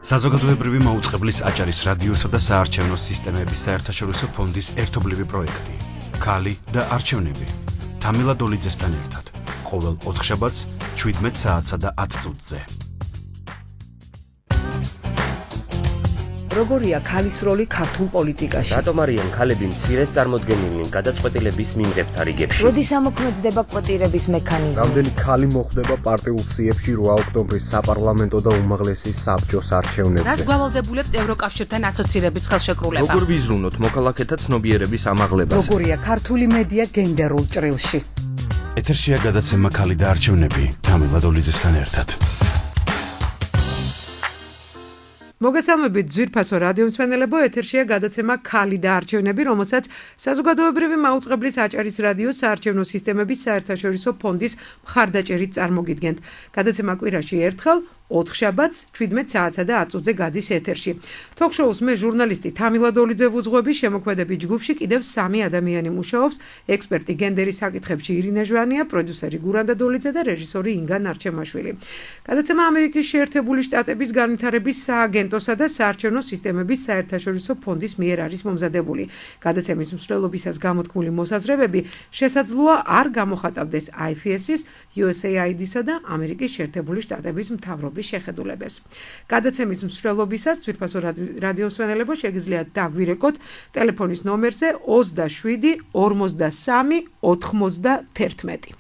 საზოგადოებრივი მაუწყებლის აჭარის რადიოსა და საარჩევნო სისტემების საერთაშორისო ფონდის ერთობლივი პროექტი. ქალი და არჩევნები. თამილა დოლიძესთან ერთად. ყოველ 4 შაბათს 17 საათსა და 10 წუთზე. როგორია ქალის როლი ქართულ პოლიტიკაში? რატომ არიან ქალები მცირედ წარმოდგენილნი გადაწყვეტილების მიმღებთა რიგებში? როდის ამოქმედდება კვოტირების მექანიზმი? რამდენი ქალი მოხვდება პარტიულ სიებში 8 ოქტომბრის საპარლამენტო და უმაღლესი საბჭოს არჩევნებზე? რაც გვალვალდებულებს ევროკავშირთან ასოცირების ხელშეკრულება? როგორ ვიზრუნოთ მოქალაქეთა ცნობიერების ამაღლებას? როგორია ქართული მედია გენდერულ ჭრილში? ეთერშია გადაცემა ქალი და არჩევნები. თამილა დოლიძესთან ერთად. მოგესალმებით ძვირფასო რადიომსმენელებო, ეთერშია გადაცემა ქალი და არჩევნები, რომელსაც საზოგადოებრივი მაუწყებლის აჭარის რადიოს საარჩევნო სისტემების საერთაშორისო ფონდის მხარდაჭერით წარმოგიდგენთ. გადაცემა კვირაში ერთხელ 4 შაბათს 17 საათსა და 10 წუთზე გადის ეთერში. თოქ-შოუს მე ჟურნალისტი თამილა დოლიძე ვუძღვები, შემოქმედები ჯგუფში კიდევ 3 ადამიანი მუშაობს, ექსპერტი გენდერის საკითხებში ირინა ჟვანია, პროდიუსერი გურანდა დოლიძე და რეჟისორი ინგა ნარჩემაშვილი. გადაცემა ამერიკის შეერთებული შტატების განვითარების სააგენტოსა და საარჩევნო სისტემების საერთაშორისო ფონდის მიერ არის მომზადებული. გადაცემის მსვლელობისას გამოთქმული მოსაზრებები შესაძლოა არ გამოხატავდეს IFS-ის, USAID-სა და ამერიკის შეერთებული შტატების მთავრობის შეხედულებებს. გადაცემის მსვლელობისას ძვირფასო რადიომსმენელებო შეგიძლიათ დაგვირეკოთ ტელეფონის ნომერზე 27 53 91.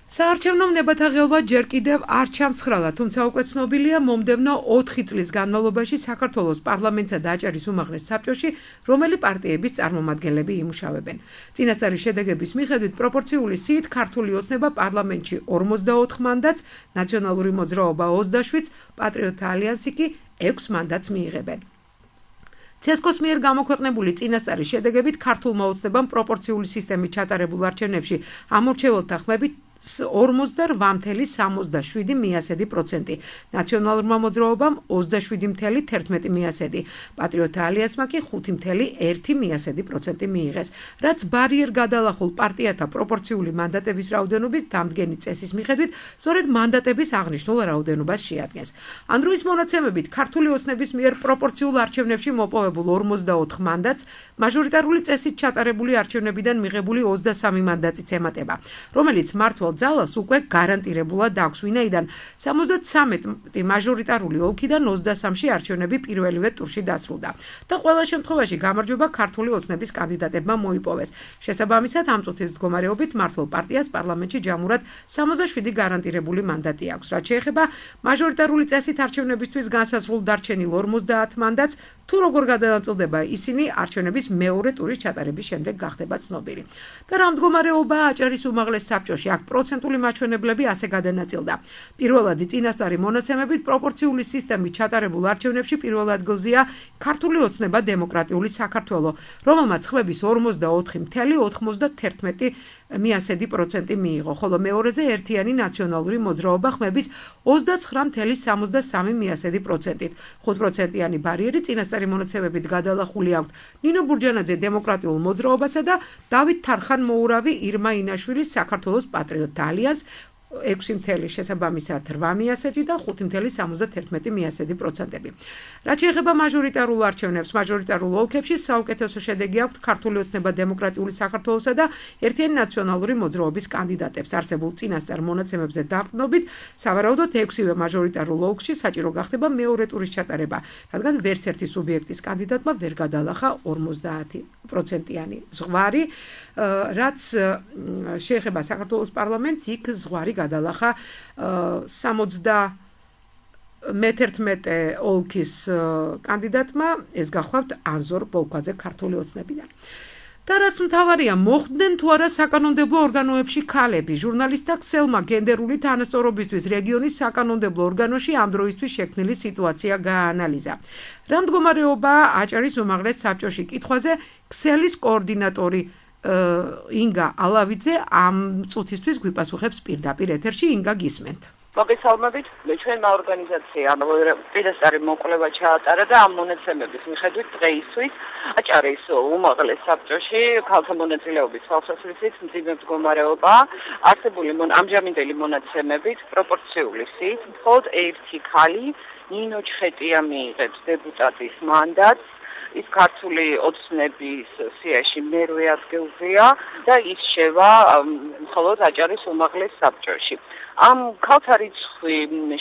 საარჩევნო ნებათა ღელვა ჯერ კიდევ არ ჩამცხრალა, თუმცა უკვე ცნობილია მომდევნო 4 წლის განმავლობაში საქართველოს პარლამენტსა და აჭარის უმაღლეს საბჭოში რომელი პარტიების წარმომადგენლები იმუშავებენ. წინასწარი შედეგების მიხედვით პროპორციული სიით ქართული ოცნება პარლამენტში 44 მანდატს, ნაციონალური მოძრაობა 27, პატრიოტთა ალიანსი კი 6 მანდატს მიიღებენ. ცესკოს მიერ გამოქვეყნებული წინასწარი შედეგებით ქართულმა ოცნებამ პროპორციული სისტემით ჩატარებულ არჩევნებში ამორჩეველთა ხმებით 48,77%, ნაციონალურმა მოძრაობამ 27,11%, პატრიოტთა ალიანსმა კი 5,1% მიიღეს, რაც ბარიერ გადალახულ პარტიათა პროპორციული მანდატების რაოდენობის დამდგენი წესის მიხედვით სწორედ მანდატების აღნიშნულ რაოდენობას შეადგენს. ამ დროის მონაცემებით ქართული ოცნების მიერ პროპორციულ არჩევნებში მოპოვებულ 44 მანდატს მაჟორიტარული წესით ჩატარებული არჩევნებიდან მიღებული 23 მანდატიც ემატება, რომელიც მართვა ძალას უკვე გარანტირებულად აქვს, ვინაიდან 73 მაჟორიტარული ოლქიდან 23-ში არჩევნები პირველივე ტურში დასრულდა და ყველა შემთხვევაში გამარჯვება ქართული ოცნების კანდიდატებმა მოიპოვეს. შესაბამისად, ამ წუთის მდგომარეობით მართლ პარტიას პარლამენტში ჯამურად 67 გარანტირებული მანდატი აქვს. რაც შეეხება მაჟორიტარული წესით არჩევნებისთვის განსაზღვრულ დარჩენილ 50 მანდატს, თუ როგორ გადანაწილდება ისინი არჩევნების მეორე ტურის ჩატარების შემდეგ გახდება ცნობილი. და რა მდგომარეობაა აჭარის უმაღლეს საბჭოში? აქ პროცენტული მაჩვენებლები ასე გადანაწილდა. პირველადი წინასწარი მონაცემებით პროპორციული სისტემით ჩატარებულ არჩევნებში პირველ ადგილზეა ქართული ოცნება დემოკრატიული საქართველო, რომელმაც ხმების 44,91% მიიღო, ხოლო მეორეზე ერთიანი ნაციონალური მოძრაობა ხმების 29,73%. 5%-იანი ბარიერი წინასწარი მონაცემებით გადალახული აქვს ნინო ბურჯანაძე დემოკრატიულ მოძრაობასა და დავით თარხან-მოურავი ირმა ინაშვილის საქართველოს პატრიოტთა ალიანსს 6 შესაბამისად 8% და 5,71%. რაც შეეხება მაჟორიტარულ არჩევნებს, მაჟორიტარულ ოლქებში საუკეთესო შედეგი აქვს ქართული ოცნება დემოკრატიული საქართველოსა და ერთიანი ნაციონალური მოძრაობის კანდიდატებს. არსებულ წინასწარ მონაცემებზე დაყრდნობით, სავარაუდოდ 6-ვე მაჟორიტარულ ოლქში საჭირო გახდება მეორე ტურის ჩატარება, რადგან ვერც ერთი სუბიექტის კანდიდატმა ვერ გადალახა 50%-იანი ზღვარი, რაც შეეხება საქართველოს პარლამენტს, იქ ზღვარი გადალახა 71 ოლქის კანდიდატმა, ეს გახლავთ ანზორ ბოლქვაძე ქართული ოცნებიდან. და რაც მთავარია, მოხვდნენ თუ არა საკანონმდებლო ორგანოებში ქალები. ჟურნალისტთა ქსელმა გენდერული თანასწორობისთვის რეგიონის საკანონმდებლო ორგანოში ამ დროისთვის შექმნილი სიტუაცია გააანალიზა. რა მდგომარეობაა აჭარის უმაღლეს საბჭოში? კითხვაზე ქსელის კოორდინატორი ინგა ალავიძე ამ წუთისთვის გვიპასუხებს პირდაპირ ეთერში. ინგა, გისმენთ. მოგესალმებით, ჩვენმა ორგანიზაციამ პირდაპირ მოკვლევა ჩაატარა და ამ მონაცემების მიხედვით დღეისთვის აჭარის უმაღლეს საბჭოში ქალთა მონაწილეობის თვალსაზრისით მძიმე მდგომარეობა არსებული ამჟამინდელი მონაცემებით პროპორციული სიით მხოლოდ ერთი ქალი ნინო ჩხეტია მიიღებს დეპუტატის მანდატს ის ქართული ოცნების სიაში მერვე ადგილზეა და ის შევა მხოლოდ აჭარის უმაღლეს საბჭოში. ამ ქალთა რიცხვი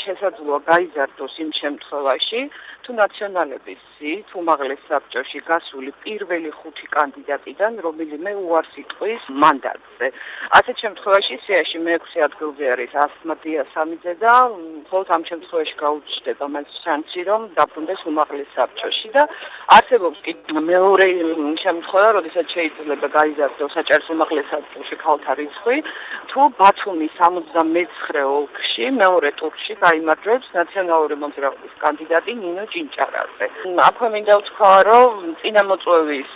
შესაძლოა გაიზარდოს იმ შემთხვევაში, თუ ნაციონალების სიით უმაღლეს საბჭოში გასული პირველი 5 კანდიდატიდან რომელიმე უარს იტყვის მანდატზე. ასეთ შემთხვევაში სიაში მე-6 ადგილზე არის ასმა დიასამიძე და მხოლოდ ამ შემთხვევაში გაუჩნდება მას შანსი, რომ დაბრუნდეს უმაღლეს საბჭოში და არსებობს კი მეორე შემთხვევა, როდესაც შეიძლება გაიზარდოს აჭარის უმაღლეს საბჭოში ქალთა რიცხვი, თუ ბათუმის 69 ოლქში მეორე ტურში გაიმარჯვებს ნაციონალური მოძრაობის კანდიდატი ნინო ჭინჭარაძე. აქვე მინდა ვთქვა, რომ წინამოწვევის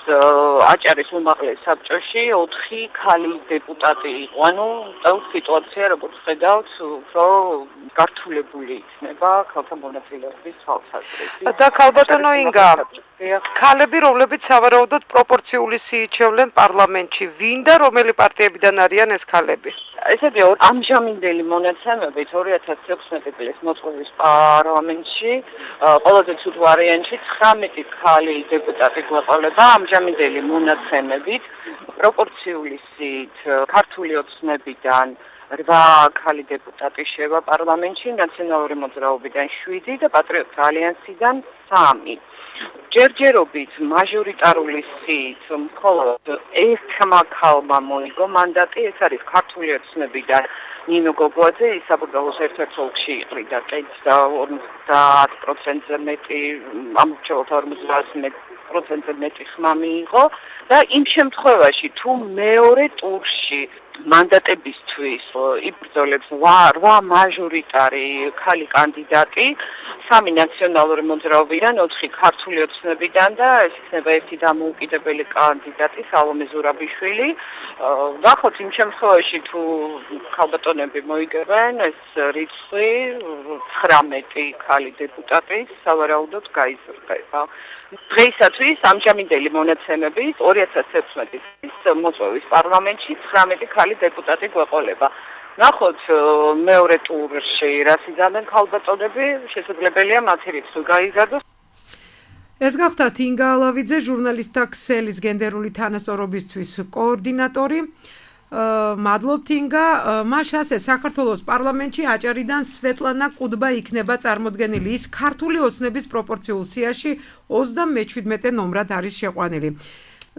აჭარის უმაღლეს საბჭოში 4 ქალი დეპუტატი იყო. ანუ სიტუაცია, როგორც ხედავთ, უფრო გართულებული იქნება ქალთა მონაწილეობის თვალსაზრისით. და ქალბატონო ინგა, ქალები, რომლებიც სავარაუდოდ პროპორციული სიით შევლენ პარლამენტში, ვინ და რომელი პარტიებიდან არიან ეს ქალები? ესეთი ამჟამინდელი მონაცემებით 2016 წლის მოწვევის პარლამენტში ყველაზე ცუდ ვარიანტში 19 ქალი დეპუტატი გვეყოლება ამჟამინდელი მონაცემებით პროპორციული სიით ქართული ოცნებიდან 8 ქალი დეპუტატი შევა პარლამენტში, ნაციონალური მოძრაობიდან 7 და პატრიოტთა ალიანსიდან 3. ჯერჯერობით მაჟორიტარული სიით მხოლოდ ერთმა ქალმა მოიგო მანდატი, ეს არის ქართული ოცნებიდან ნინო გოგოაძე, ის საბრძოლოს ერთ-ერთ ოლქში იყრიდა კეთს და 50%-ზე მეტი, ამორჩეულთა 50%-ზე მეტი ხმა მიიღო და იმ შემთხვევაში თუ მეორე ტურში მანდატებისთვის იბრძოლებს 8 მაჟორიტარი ქალი კანდიდატი, 3 ნაციონალური მოძრაობიდან, 4 ქართული ოცნებიდან და ეს იქნება ერთი დამოუკიდებელი კანდიდატი სალომე ზურაბიშვილი. ნახოთ იმ შემთხვევაში თუ ქალბატონები მოიგებენ ეს რიცხვი 19 ქალი დეპუტატი სავარაუდოდ გაიზრდება. დღეისათვის ამჟამინდელი მონაცემებით 2016 წლის მოწვევის პარლამენტში 19 ქალი დეპუტატი გვეყოლება. ნახოთ მეორე ტურში რას იზამენ ქალბატონები, შესაძლებელია მათი რიცხვი გაიზარდოს. ეს გახდათ ინგა ალავიძე, ჟურნალისტთა ქსელის გენდერული თანასწორობისთვის კოორდინატორი. მადლობთ ინგა. მაშ ასე საქართველოს პარლამენტში აჭარიდან სვეტლანა კუდბა იქნება წარმოდგენილი. ის ქართული ოცნების პროპორციულ სიაში 37 ნომრად არის შეყვანილი.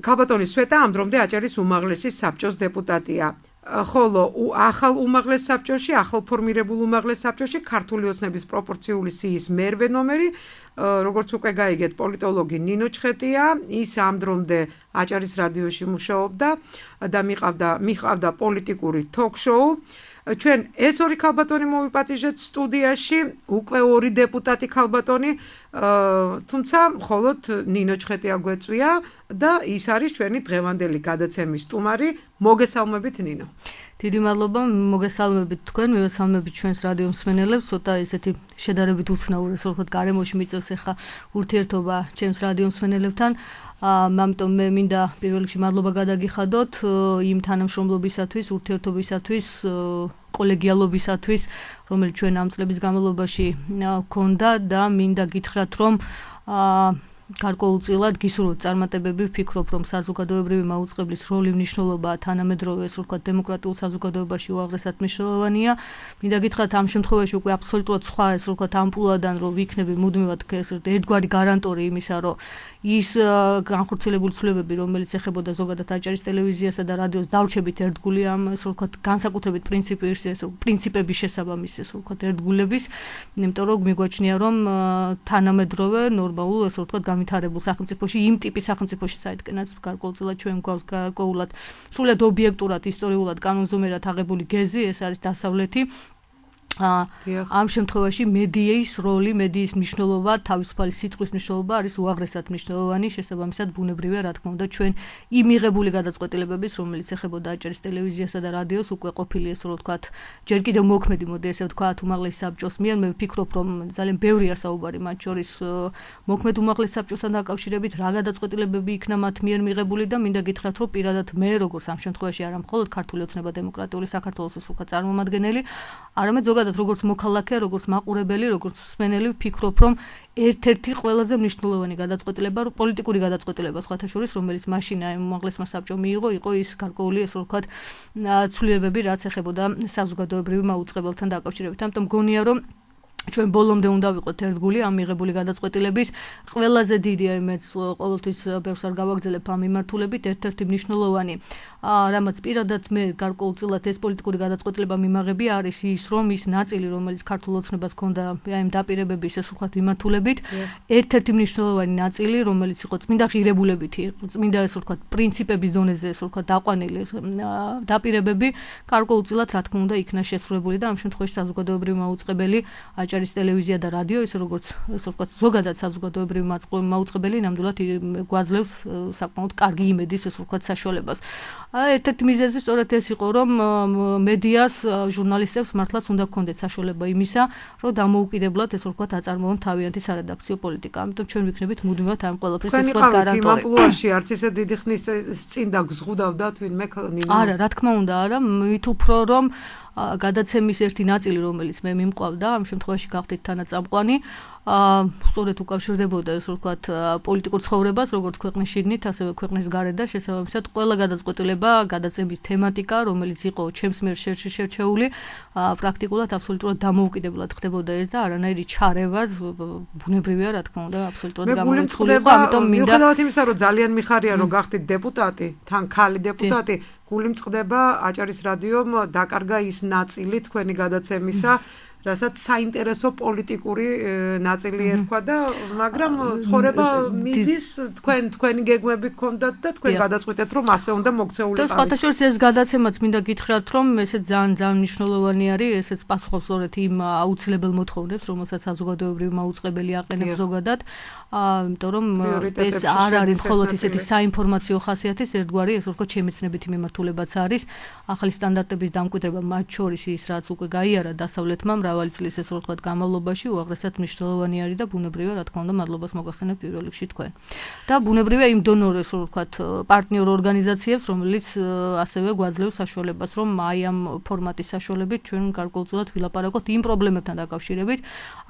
ქალბატონი სვეტა ამ დრომდე აჭარის უმაღლესი საბჭოს დეპუტატია. ხოლო ახალ უმაღლეს საბჭოში, ახალ ფორმირებულ უმაღლეს საბჭოში ქართული ოცნების პროპორციული სიის მერვე ნომერი, როგორც უკვე გაიგეთ, პოლიტოლოგი ნინო ჩხეტია, ის ამ დრომდე აჭარის რადიოში მუშაობდა და მიყავდა პოლიტიკური ток-შოუ. ჩვენ ეს ორი ქალბატონი მოვიპატიჟეთ სტუდიაში, უკვე 2 დეპუტატი ქალბატონი, თუმცა მხოლოდ ნინო ჩხეტია გვეწვია და ის არის ჩვენი დღევანდელი გადაცემის სტუმარი. მოგესალმებით ნინო. დიდი მადლობა, მოგესალმებით თქვენ, მივესალმებით ჩვენს რადიო მსმენელებს, ცოტა ესეთი შედარებით უცნაურ, ასე ვთქვათ, გარემოში მიწევს ახლა ურთიერთობა ჩემს რადიო მსმენელებთან. ამიტომ მე მინდა პირველ რიგში მადლობა გადაგიხადოთ იმ თანამშრომლობისათვის, ურთიერთობისათვის, კოლეგიალობისათვის, რომელიც ჩვენ ამ წლების განმავლობაში ჰქონდა და მინდა გითხრათ, რომ გარკვეულწილად გისურვებთ წარმატებები, ვფიქრობ, რომ საზოგადოებრივი მაუწყებლის როლი მნიშვნელობა თანამედროვე, ასე ვთქვათ, დემოკრატიულ საზოგადოებაში უაღრესად მნიშვნელოვანია. მინდა გითხრათ, ამ შემთხვევაში უკვე აბსოლუტურად სხვა, ასე ვთქვათ, ამპლუადან რომ ვიქნები მუდმივად ერთგვარი გარანტორი იმისა, რომ ის განხორციელებული ცვლილებები, რომელიც ეხებოდა ზოგადად აჭარის ტელევიზიასა და რადიოს დავრჩებით ერთგული ამ, ასე ვთქვათ, განსაკუთრებით პრინციპების შესაბამისი, ასე ვთქვათ, ერთგულების, იმიტომ რომ მიგვაჩნია, რომ თანამედროვე, ნორმალურ, ასე ვთქვათ, განვითარებულ სახელმწიფოში, იმ ტიპის სახელმწიფოში, საიდანაც გარკვეულწილად ჩვენ გვაქვს გარკვეულად სრულად ობიექტურად, ისტორიულად, კანონზომიერად აღებული გეზი, ეს არის დასავლეთი. ამ შემთხვევაში მედიის როლი, მედიის მნიშვნელობა, თავისუფალი სიტყვის მნიშვნელობა არის უაღრესად მნიშვნელოვანი, შესაბამისად ბუნებრივია, რა თქმა უნდა, ჩვენ იმ მიღებული გადაწყვეტილებების, რომელიც ეხებოდა აჭარის ტელევიზიასა და რადიოს, უკვე ყოფილი ესე რომ ვთქვათ, ჯერ კიდევ მოქმედი, მოდი ესე ვთქვათ, უმაღლეს საბჭოს მიერ, მე ვფიქრობ, რომ ძალიან ბევრია საუბარი მათ შორის მოქმედ უმაღლეს საბჭოსთან დაკავშირებით, რა გადაწყვეტილებები იქნა მათ მიერ მიღებული და მინდა გითხრათ, რომ პირადად მე, როგორც ამ შემთხვევაში არა მხოლოდ ქართული ოცნება დემოკრატიული საქართველოს უცხო წარმომადგენელი, არამედ ზოგადად როგორც მოქალაქე, როგორც მაყურებელი, როგორც მსმენელი ვფიქრობ, რომ ერთ-ერთი ყველაზე მნიშვნელოვანი გადაწყვეტილება, პოლიტიკური გადაწყვეტილება სხვათა შორის, რომელიც მაშინ აი უმაღლესმა საბჭომ მიიღო, იყო ის გარკვეული, ესე ვთქვათ, ცვლილებები, რაც ეხებოდა საზოგადოებრივ მაუწყებელთან დაკავშირებით. ამიტომ გონია, რომ ჩვენ ბოლომდე უნდა ვიყოთ ერთგული ამ მიღებული გადაწყვეტილების ყველაზე დიდი, აი მეც ყოველთვის ბევრს არ გავაგზავნებ ამ მიმართულებით, ერთ-ერთი მნიშვნელოვანი, რამაც პირადად მე გარკვეულწილად ეს პოლიტიკური გადაწყვეტილება მიმაღები არის ის, რომ ის ნაწილი, რომელიც ქართულ ოცნებას ჰქონდა აი ამ დაპირებების ესე ვთქვათ მიმართულებით, ერთ-ერთი მნიშვნელოვანი ნაწილი, რომელიც იყო წმინდა ღირებულებითი, წმინდა ესე ვთქვათ პრინციპების დონეზე ესე ვთქვათ დაყვანილი დაპირებები, გარკვეულწილად რა თქმა უნდა იქნა შესრულებული და ამ შემთხვევაში საზოგადოებრივი მაუწყებელი აჭარის ტელევიზია და რადიო, ისე როგორც ესე ვთქვათ, ზოგადად საზოგადოებრივი მაუწყებელი ნამდვილად გვაძლევს საკმაოდ კარგი იმედის ესე ვთქვათ საშუალებას. ერთ-ერთი მიზეზი სწორედ ეს იყო, რომ მედიას, ჟურნალისტებს მართლაც უნდა გქონდეთ საშუალება იმისა, რომ დამოუკიდებლად ესე ვთქვათ აწარმოონ თავიანთი სარედაქციო პოლიტიკა. ამიტომ ჩვენ ვიქნებით მუდმივად ამ ყველაფრის ესე ვთქვათ გარანტორი. იმ ამპლუაში არც ისე დიდი ხნის წინ დაგზღუდავდათ ვინმე ნინო. არა, რა თქმა უნდა, არა, მით უფრო რომ გადაცემის ერთი ნაწილი, რომელიც მე მიმყავდა, ამ შემთხვევაში გახდით თანაწამყვანი, სწორედ უკავშირდებოდა ესე ვთქვათ პოლიტიკურ ცხოვრებას, როგორც ქვეყნის შიგნით, ასევე ქვეყნის გარეთ და შესაბამისად ყველა გადაწყვეტილება, გადაცემის თემატიკა, რომელიც იყო ჩემს მიერ შერჩეული, პრაქტიკულად აბსოლუტურად დამოუკიდებლად ხდებოდა ეს და არანაირი ჩარევა ბუნებრივია, რა თქმა უნდა, აბსოლუტურად გამორიცხული იყო, ამიტომ მინდა მიუხედავად იმისა, რომ ძალიან მიხარია, რომ გახდით დეპუტატი, თან ქალი დეპუტატი, გული მწყდება აჭარის რადიომ დაკარგა ის ნაწილი თქვენი გადაცემისა, რასაც საინტერესო პოლიტიკური ნაწილი ერქვა და მაგრამ ცხოვრება მიდის თქვენი გეგმები გქონდათ და თქვენ გადაწყვეტეთ რომ ასე უნდა მოქცეულიყავით. და სხვათა შორის ეს გადაცემაც მინდა გითხრათ რომ ესეც ძალიან მნიშვნელოვანი არის, ესეც პასუხობს სწორედ იმ აუცილებელ მოთხოვნებს, რომელსაც საზოგადოებრივი მაუწყებელი აყენებს ზოგადად, იმიტომ რომ ეს არ არის მხოლოდ ისეთი საინფორმაციო ხასიათის ერთგვარი, ესე ვთქვათ, შემეცნებითი მიმართულებაც არის. ახალი სტანდარტების დამკვიდრება მათ შორის ის რაც უკვე გაიარა დასავლეთმა მრავალი წლის ესე ვთქვათ განმავლობაში უაღრესად მნიშვნელოვანი არის და ბუნებრივია, რა თქმა უნდა, მადლობას მოგახსენებ პირველ რიგში თქვენ. და ბუნებრივია იმ დონორ ესე ვთქვათ პარტნიორ ორგანიზაციებს, რომელიც ასევე გვაძლევს საშუალებას, რომ აი ამ ფორმატის საშუალებით ჩვენ გარკვეულწილად ვილაპარაკოთ იმ პრობლემებთან დაკავშირებით,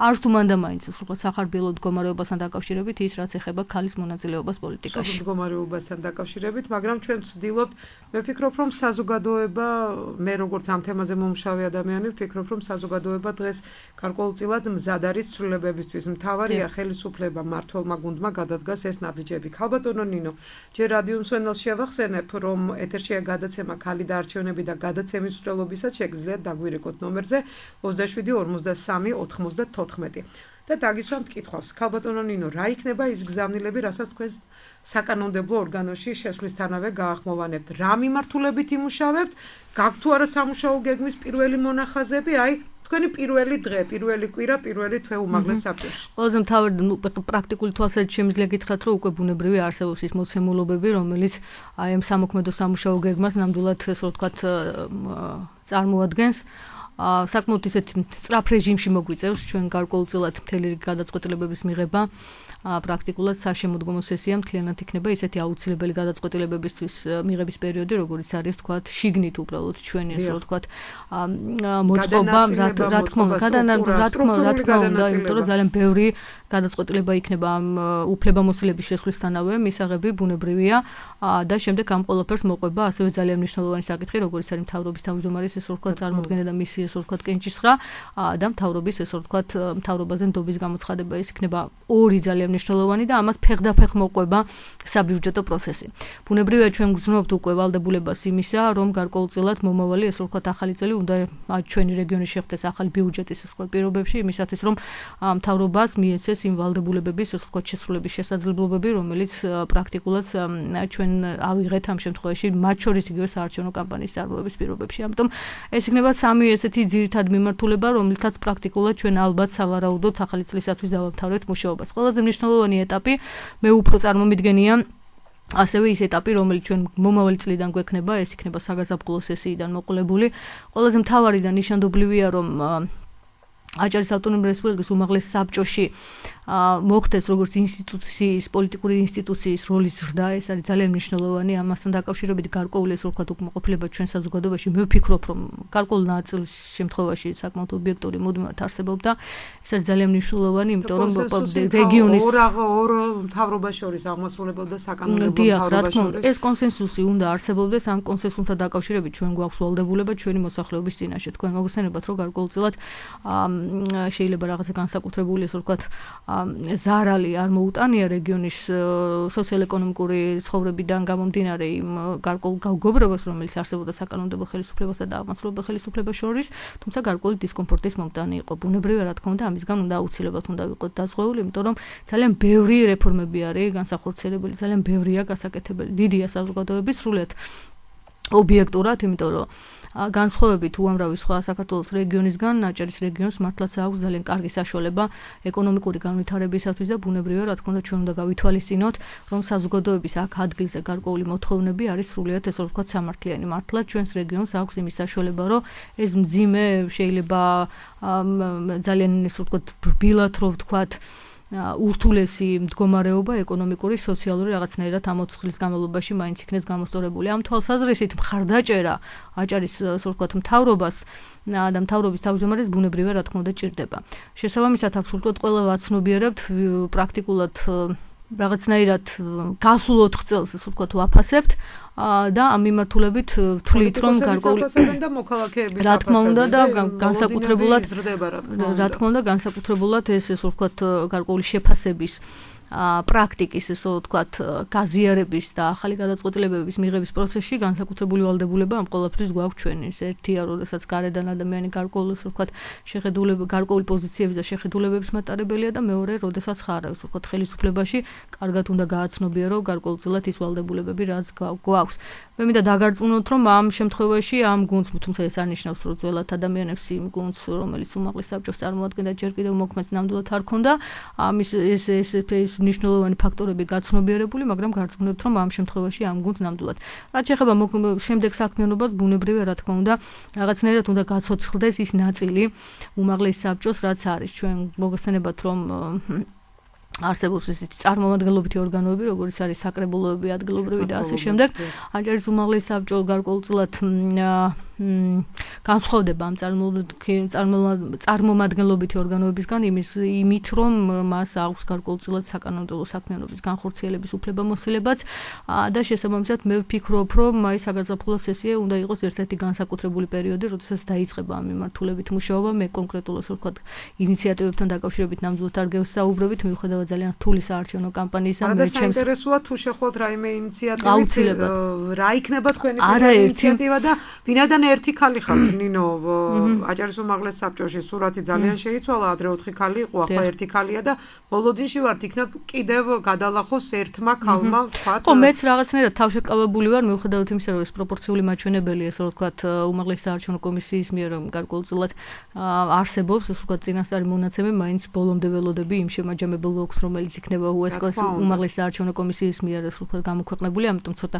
არც თუ მანდამაინც ესე ვთქვათ სახარბიელო მდგომარეობასთან დაკავშირებით ის რაც ეხება ქალის მონაწილეობას პოლიტიკაში. მდგომარეობასთან დაკავშირებით, მაგრამ ჩვენ ვცდილობთ, მე ვფიქრობ, რომ საზოგადოება, მე როგორც ამ თემაზე მომუშავე ადამიანი, ვფიქრობ, რომ საზოგადოება დღეს გარკვეულწილად მზად არის ცვლილებებისთვის. მთავარია ხელისუფლება მმართველმა გუნდმა გადადგას ეს ნაბიჯები. ქალბატონო ნინო, ჯერ რადიო მსმენელს შევახსენებ, რომ ეთერშია გადაცემა ქალი და არჩევნები და გადაცემის მსვლელობისას შეგიძლიათ დაგვირეკოთ ნომერზე 27 43 94. და დაგისვამთ კითხვას. ქალბატონო ნინო, რა იქნება ის გზავნილები, რასაც თქვენ საკანონმდებლო ორგანოში შესვლისთანავე გაახმოვანებთ? რა მიმართულებით იმუშავებთ? გაქვთ თუ არა სამუშაო გეგმის პირველი მონახაზები? აი თქვენი პირველი დღე, პირველი კვირა, პირველი თვე უმაღლეს საბჭოში. ყველაზე მთავარი პრაქტიკული თვალსაზრისით შემიძლია გითხრათ, რომ უკვე ბუნებრივი არსებობს ის მოცემულობები, რომელიც აი ამ სამოქმედო სამუშაო გეგმას ნამდვილად ესე ვთქვათ წარმოადგენს. საკმაოდ ისეთი სწრაფ რეჟიმში მოგვიწევს ჩვენ გარკვეულწილად მთელი რიგი გადაწყვეტილებების მიღება. პრაქტიკულად საშემოდგომო სესია მთლიანად იქნება ისეთი აუცილებელი გადაწყვეტილებებისთვის მიღების პერიოდი, როგორც არის ვთქვათ შიგნით უბრალოდ ჩვენი ესე ვთქვათ მოწყობა, რა თქმა უნდა, იმიტომ რომ ძალიან ბევრი გადაწყვეტილება იქნება ამ უფლებამოსილების შესვლისთანავე, მისაღები ბუნებრივია და შემდეგ ამ ყველაფერს მოყვება ასევე ძალიან მნიშვნელოვანი საკითხი, როგორც არის მთავრობის თავმჯდომარის ესე ვთქვათ წარმოქმნა და მისი ესე ვთქვათ კენჭისხრა და მთავრობის ესე ვთქვათ მთავრობაზე ნდობის გამოცხადება, ის იქნება ორი ძალიან მნიშვნელოვანი და ამას ფეხდაფეხ მოყვება საბიუჯეტო პროცესი. ბუნებრივია ჩვენ გრძნობთ უკვე ვალდებულებას იმისა, რომ გარკვეულწილად მომავალი ესე ვთქვათ ახალი წელი უნდა ჩვენი რეგიონი შეხვდეს ახალი ბიუჯეტის ესე ვთქვათ პირობებში, იმისათვის რომ მთავრობას მიეცეს იმ ვალდებულებების ესე ვთქვათ შესრულების შესაძლებლობები, რომელიც პრაქტიკულად ჩვენ ავიღეთ ამ შემთხვევაში მათ შორის იგივე საარჩევნო კამპანიის წარმოების პირობებში. ამიტომ ეს იქნება სამი ესეთი ესეთი ძირითადი მიმართულება, რომლითაც პრაქტიკულად ჩვენ ალბათ სავარაუდოდ ახალი წლისათვის დავამთავრებთ მუშაობას. ყველაზე მნიშვნელოვანი ეტაპი მე უფრო წარმომიდგენია ასევე ის ეტაპი, რომელიც ჩვენ მომავალი წლიდან გვექნება, ეს იქნება საგაზაფხულო სესიიდან მოყოლებული. ყველაზე მთავარი და ნიშანდობლივია, რომ აჭარის ავტონომიური რესპუბლიკის უმაღლეს საბჭოში მოხდეს როგორც ინსტიტუციის, პოლიტიკური ინსტიტუციის როლის ზრდა, ეს არის ძალიან მნიშვნელოვანი. ამასთან დაკავშირებით გარკვეული ეს ვთქვათ უკმაყოფილება ჩვენ საზოგადოებაში მე ვფიქრობ, რომ გარკვეულ ნაწილის შემთხვევაში საკმაოდ ობიექტური მუდმივად არსებობდა. ეს არის ძალიან მნიშვნელოვანი, იმიტომ რომ რეგიონის ორ მთავრობას შორის აღმასრულებელ და საკანონმდებლო მთავრობას შორის ეს კონსენსუსი უნდა არსებობდეს. ამ კონსენსუსთან დაკავშირებით ჩვენ გვაქვს ვალდებულება ჩვენი მოსახლეობის წინაშე. თქვენ მოგხსენებათ, რომ გარკვეულწილად შეიძლება რაღაცა განსაკუთრებული ეს ვთქვათ ზარალი არ მოუტანია რეგიონის სოციალ-ეკონომიკური ცხოვრებიდან გამომდინარე იმ გარკვეულ გაუგობრებას, რომელიც არსებობდა საკანონმდებლო ხელისუფლებასა და აღმასრულებელ ხელისუფლებას შორის, თუმცა გარკვეული დისკომფორტის მომტანი იყო. ბუნებრივია, რა თქმა უნდა, ამისგან უნდა აუცილებლად უნდა ვიყოთ დაზღვეული, იმიტომ რომ ძალიან ბევრი რეფორმები არის განსახორციელებელი, ძალიან ბევრია გასაკეთებელი. დიდია საზოგადოების სრულიად ობიექტურად, იმიტომ რომ განსხვავებით უამრავი სხვა საქართველოს რეგიონისგან, აჭარის რეგიონს მართლაც აქვს ძალიან კარგი საშუალება ეკონომიკური განვითარებისათვის და ბუნებრივია, რა თქმა უნდა, ჩვენ უნდა გავითვალისწინოთ, რომ საზოგადოების აქ ადგილზე გარკვეული მოთხოვნები არის სრულიად ესე ვთქვათ სამართლიანი. მართლაც ჩვენს რეგიონს აქვს იმის საშუალება, რომ ეს მძიმე შეიძლება ძალიან ესე ვთქვათ რბილად რო ვთქვათ ურთულესი მდგომარეობა ეკონომიკური, სოციალური რაღაცნაირად ამ 4 წლის განმავლობაში მაინც იქნეს გამოსწორებული. ამ თვალსაზრისით მხარდაჭერა აჭარის ასე ვთქვათ მთავრობას და მთავრობის თავმჯდომარეს ბუნებრივია, რა თქმა უნდა, ჭირდება. შესაბამისად, აბსოლუტურად ყველა ვაცნობიერებთ პრაქტიკულად რაღაცნაირად გასულ 4 წელს ასე ვთქვათ ვაფასებთ და ამ მიმართულებით ვთვლით, რომ გარკვეული და მოქალაქეების რა თქმა უნდა და განსაკუთრებულად რა თქმა უნდა განსაკუთრებულად ეს ასე ვთქვათ გარკვეული შეფასების პრაქტიკის ესე ვთქვათ გაზიარების და ახალი გადაწყვეტილებების მიღების პროცესში განსაკუთრებული ვალდებულება ამ ყველაფრის გვაქვს ჩვენ. ის ერთია, როდესაც გარედან ადამიანი გარკვეული ესე ვთქვათ შეხედულება, გარკვეული პოზიციების და შეხედულებების მატარებელია და მეორე, როდესაც ხარ ესე ვთქვათ ხელისუფლებაში, კარგად უნდა გააცნობიერო გარკვეულწილად ის ვალდებულებები, რაც გვაქვს. მე მინდა დაგარწმუნოთ, რომ ამ შემთხვევაში ამ გუნდს, თუმცა ეს არ ნიშნავს, რომ ძველად ადამიანებს იმ გუნდს, რომელიც უმაღლეს საბჭოს წარმოადგენდა, ჯერ კიდევ მოქმედს ნამდვილად არ ქონდა. ამის ეს მნიშვნელოვანი ფაქტორები გაცნობიერებული, მაგრამ გარწმუნებთ, რომ ამ შემთხვევაში ამ გუნდს ნამდვილად. რაც შეეხება შემდეგ საქმიანობას, ბუნებრივია, რა თქმა უნდა, რაღაცნაირად უნდა გაცოცხლდეს ის ნაწილი უმაღლეს საბჭოს, რაც არის. ჩვენ მოგხსენებათ, რომ არსებობს ესეთი წარმომადგენლობითი ორგანოები, როგორც არის საკრებულოები, ადგილობრივი და ასე შემდეგ. აჭარის უმაღლეს საბჭო გარკვეულწილად განსხვავდება ამ წარმომადგენლობითი ორგანოებისგან იმით, რომ მას აქვს გარკვეულწილად საკანონმდებლო საქმიანობის განხორციელების უფლებამოსილებაც და შესაბამისად მე ვფიქრობ, რომ აი საგაზაფხულო სესია უნდა იყოს ერთ-ერთი განსაკუთრებული პერიოდი, როდესაც დაიწყება ამ მიმართულებით მუშაობა. მე კონკრეტულად ასე ვთქვათ ინიციატივებთან დაკავშირებით ნამდვილად არ გევსაუბრებით, მიუხედავად ძალიან რთული საარჩევნო კამპანიისა. არა და საინტერესოა თუ შეხვალთ რაიმე ინიციატივით, რა იქნება თქვენი ინიციატივა და ვინაიდან ერთი ქალი ხართ ნინო აჭარის უმაღლეს საბჭოში სურათი ძალიან შეიცვალა, ადრე 4 ქალი იყო, ახლა ერთი ქალია და ბოლოდინში ვართ, იქნებ კიდევ გადალახოს ერთმა ქალმა ვთქვათ. ხო, მეც რაღაცნაირად თავშეკავებული ვარ, მიუხედავად იმისა, რომ ეს პროპორციული მაჩვენებელი ესე ვთქვათ უმაღლეს საარჩევნო კომისიის მიერ გარკვეულწილად არსებობს, ესე ვთქვათ წინასწარი მონაცემი, მაინც ბოლომდე ველოდები იმ შემაჯამებელ ლოგს, რომელიც იქნება უესკოს უმაღლეს საარჩევნო კომისიის მიერ ესე ვთქვათ გამოქვეყნებული, ამიტომ ცოტა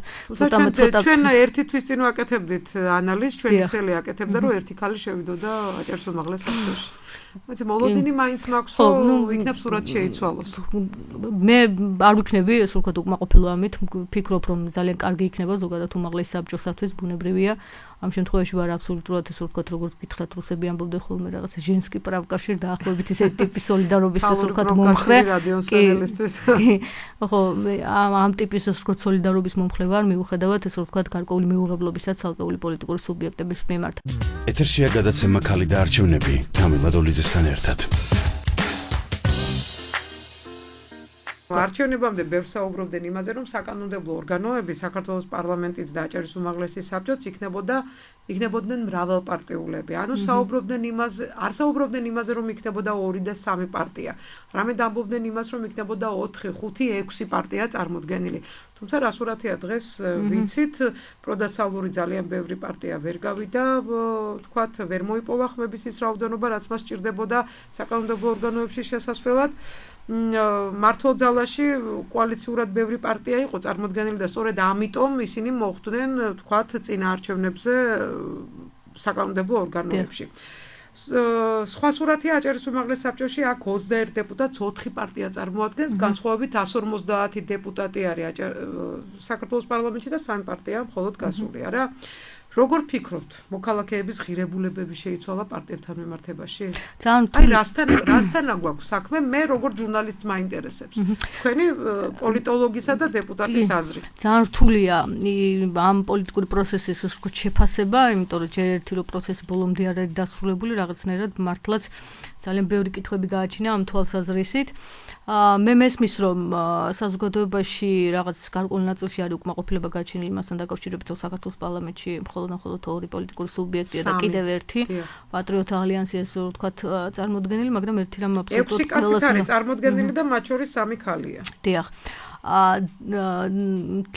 ჩვენ ერთი თვის წინ ვაკეთებდით ანალიზს, ჩვენ იცელი აკეთებდა, რომ ერთი ქალი შევიდოდა აჭარის უმაღლეს საბჭოში. მოიცი მოლოდინი მაინც მაქვს, რომ იქნებ სურათ შეიცვალოს. მე არ ვიქნები ეს ვთქვათ უკმაყოფილო ამით, ვფიქრობ, რომ ძალიან კარგი იქნება ზოგადად უმაღლეს საბჭოსათვის, ბუნებრივია. ამ შემთხვევაში ვარ აბსოლუტურად ესე ვთქვათ, როგორც გითხრათ, რუსები ამბობდნენ ხოლმე რაღაცა ჟენსკი პრավკავშირ დაახლოებით ესეთი ტიპის სოლიდარობის ესე ვთქვათ მომხრე. ხო, ამ ტიპის ესე ვთქვათ სოლიდარობის მომხრე ვარ, მიუხედავად ესე ვთქვათ გარკვეული მეუღებლობისა ცალკეული პოლიტიკური სუბიექტების მიმართ. ეთერშია გადაცემა ქალი და არჩევნები თამილა დოლიძესთან ერთად. არჩევნებამდე ბევრ საუბრობდნენ იმაზე, რომ საკანონმდებლო ორგანოები საქართველოს პარლამენტიც და აჭარის უმაღლესი საბჭოც იქნებოდნენ მრავალპარტიულები. ანუ არ საუბრობდნენ იმაზე, რომ იქნებოდა 2 და 3 პარტია. არამედ ამბობდნენ იმას, რომ იქნებოდა 4, 5, 6 პარტია წარმოდგენილი. თუმცა რა სურათია დღეს ვიცით, პროდასალური ძალიან ბევრი პარტია ვერ გავიდა, თქვათ, ვერ მოიპოვა ხმების ის რაოდენობა, რაც მას სჭირდებოდა საკანონმდებლო ორგანოებში შესასვლელად. მართლ ძალაში კოალიციურად ბევრი პარტია იყო წარმოდგენილი და სწორედ ამიტომ ისინი მოხვდნენ, თქვათ, წინაარჩევნებზე საკანონმდებლო ორგანოებში. სხვა სურათია აჭარის უმაღლეს საბჭოში აქ 21 დეპუტატს 4 პარტია წარმოადგენს, განსხვავებით 150 დეპუტატი არის საქართველოს პარლამენტში და 3 პარტია მხოლოდ გასული არა. როგორ ფიქრობთ, მოქალაქეების ღირებულებები შეიცვალა პარტიებთან მიმართებაში? აი რასთან აგვაქვს საქმე, მე როგორ ჟურნალისტს მაინტერესებს. თქვენი პოლიტოლოგისა და დეპუტატის აზრი. ძალიან რთულია ამ პოლიტიკური პროცესის შეფასება, იმიტომ რომ ჯერ ერთი რო პროცესი ბოლომდე არ არის დასრულებული, რაღაცნაირად მართლაც ძალიან ბევრი კითხვები გააჩინა ამ თვალსაზრისით. მე მესმის რომ საზოგადოებაში რაღაც გარკვეულ ნაწილში არის უკმაყოფილება გაჩენილი მასთან დაკავშირებით, რომ საქართველოს პარლამენტში მხოლოდ ორი პოლიტიკური სუბიექტია და კიდევ ერთი პატრიოტ ალიანსი ესე ვთქვათ წარმოდგენილი, მაგრამ ერთი რამ აბსოლუტურად 6 კაცით არის წარმოდგენილი და მათ შორის 3 ქალია. დიახ.